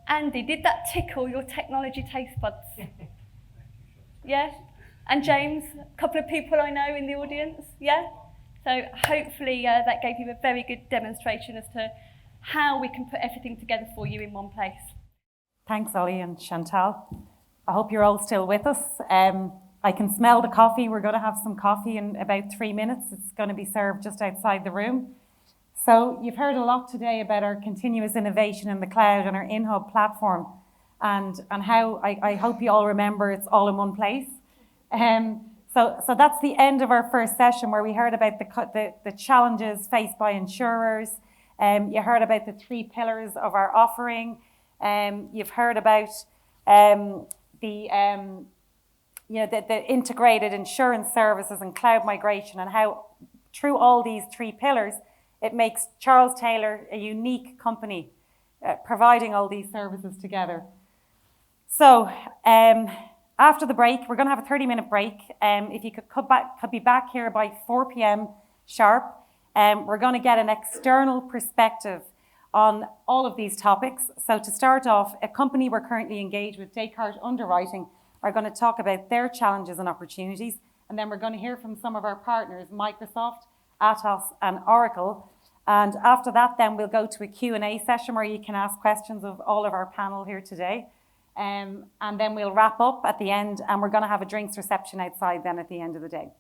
Andy. Did that tickle your technology taste buds? Yeah? And James, a couple of people I know in the audience, yeah? So hopefully that gave you a very good demonstration as to how we can put everything together for you in one place. Thanks, Ollie and Chantal. I hope you're all still with us. I can smell the coffee. We're going to have some coffee in about 3 minutes. It's going to be served just outside the room. So you've heard a lot today about our continuous innovation in the cloud and our InHub platform, and how I hope you all remember it's all in one place. So that's the end of our first session, where we heard about the challenges faced by insurers. You heard about the 3 pillars of our offering. You've heard about the integrated insurance services and cloud migration, and how through all these 3 pillars, it makes Charles Taylor a unique company, providing all these services together. So after the break, we're going to have a 30-minute break. If you could be back here by 4 p.m. sharp. We're going to get an external perspective on all of these topics. So to start off, a company we're currently engaged with, Descartes Underwriting, are going to talk about their challenges and opportunities. And then we're going to hear from some of our partners, Microsoft, Atos, and Oracle. And after that, then we'll go to a Q&A session where you can ask questions of all of our panel here today. And then we'll wrap up at the end, and we're going to have a drinks reception outside then at the end of the day.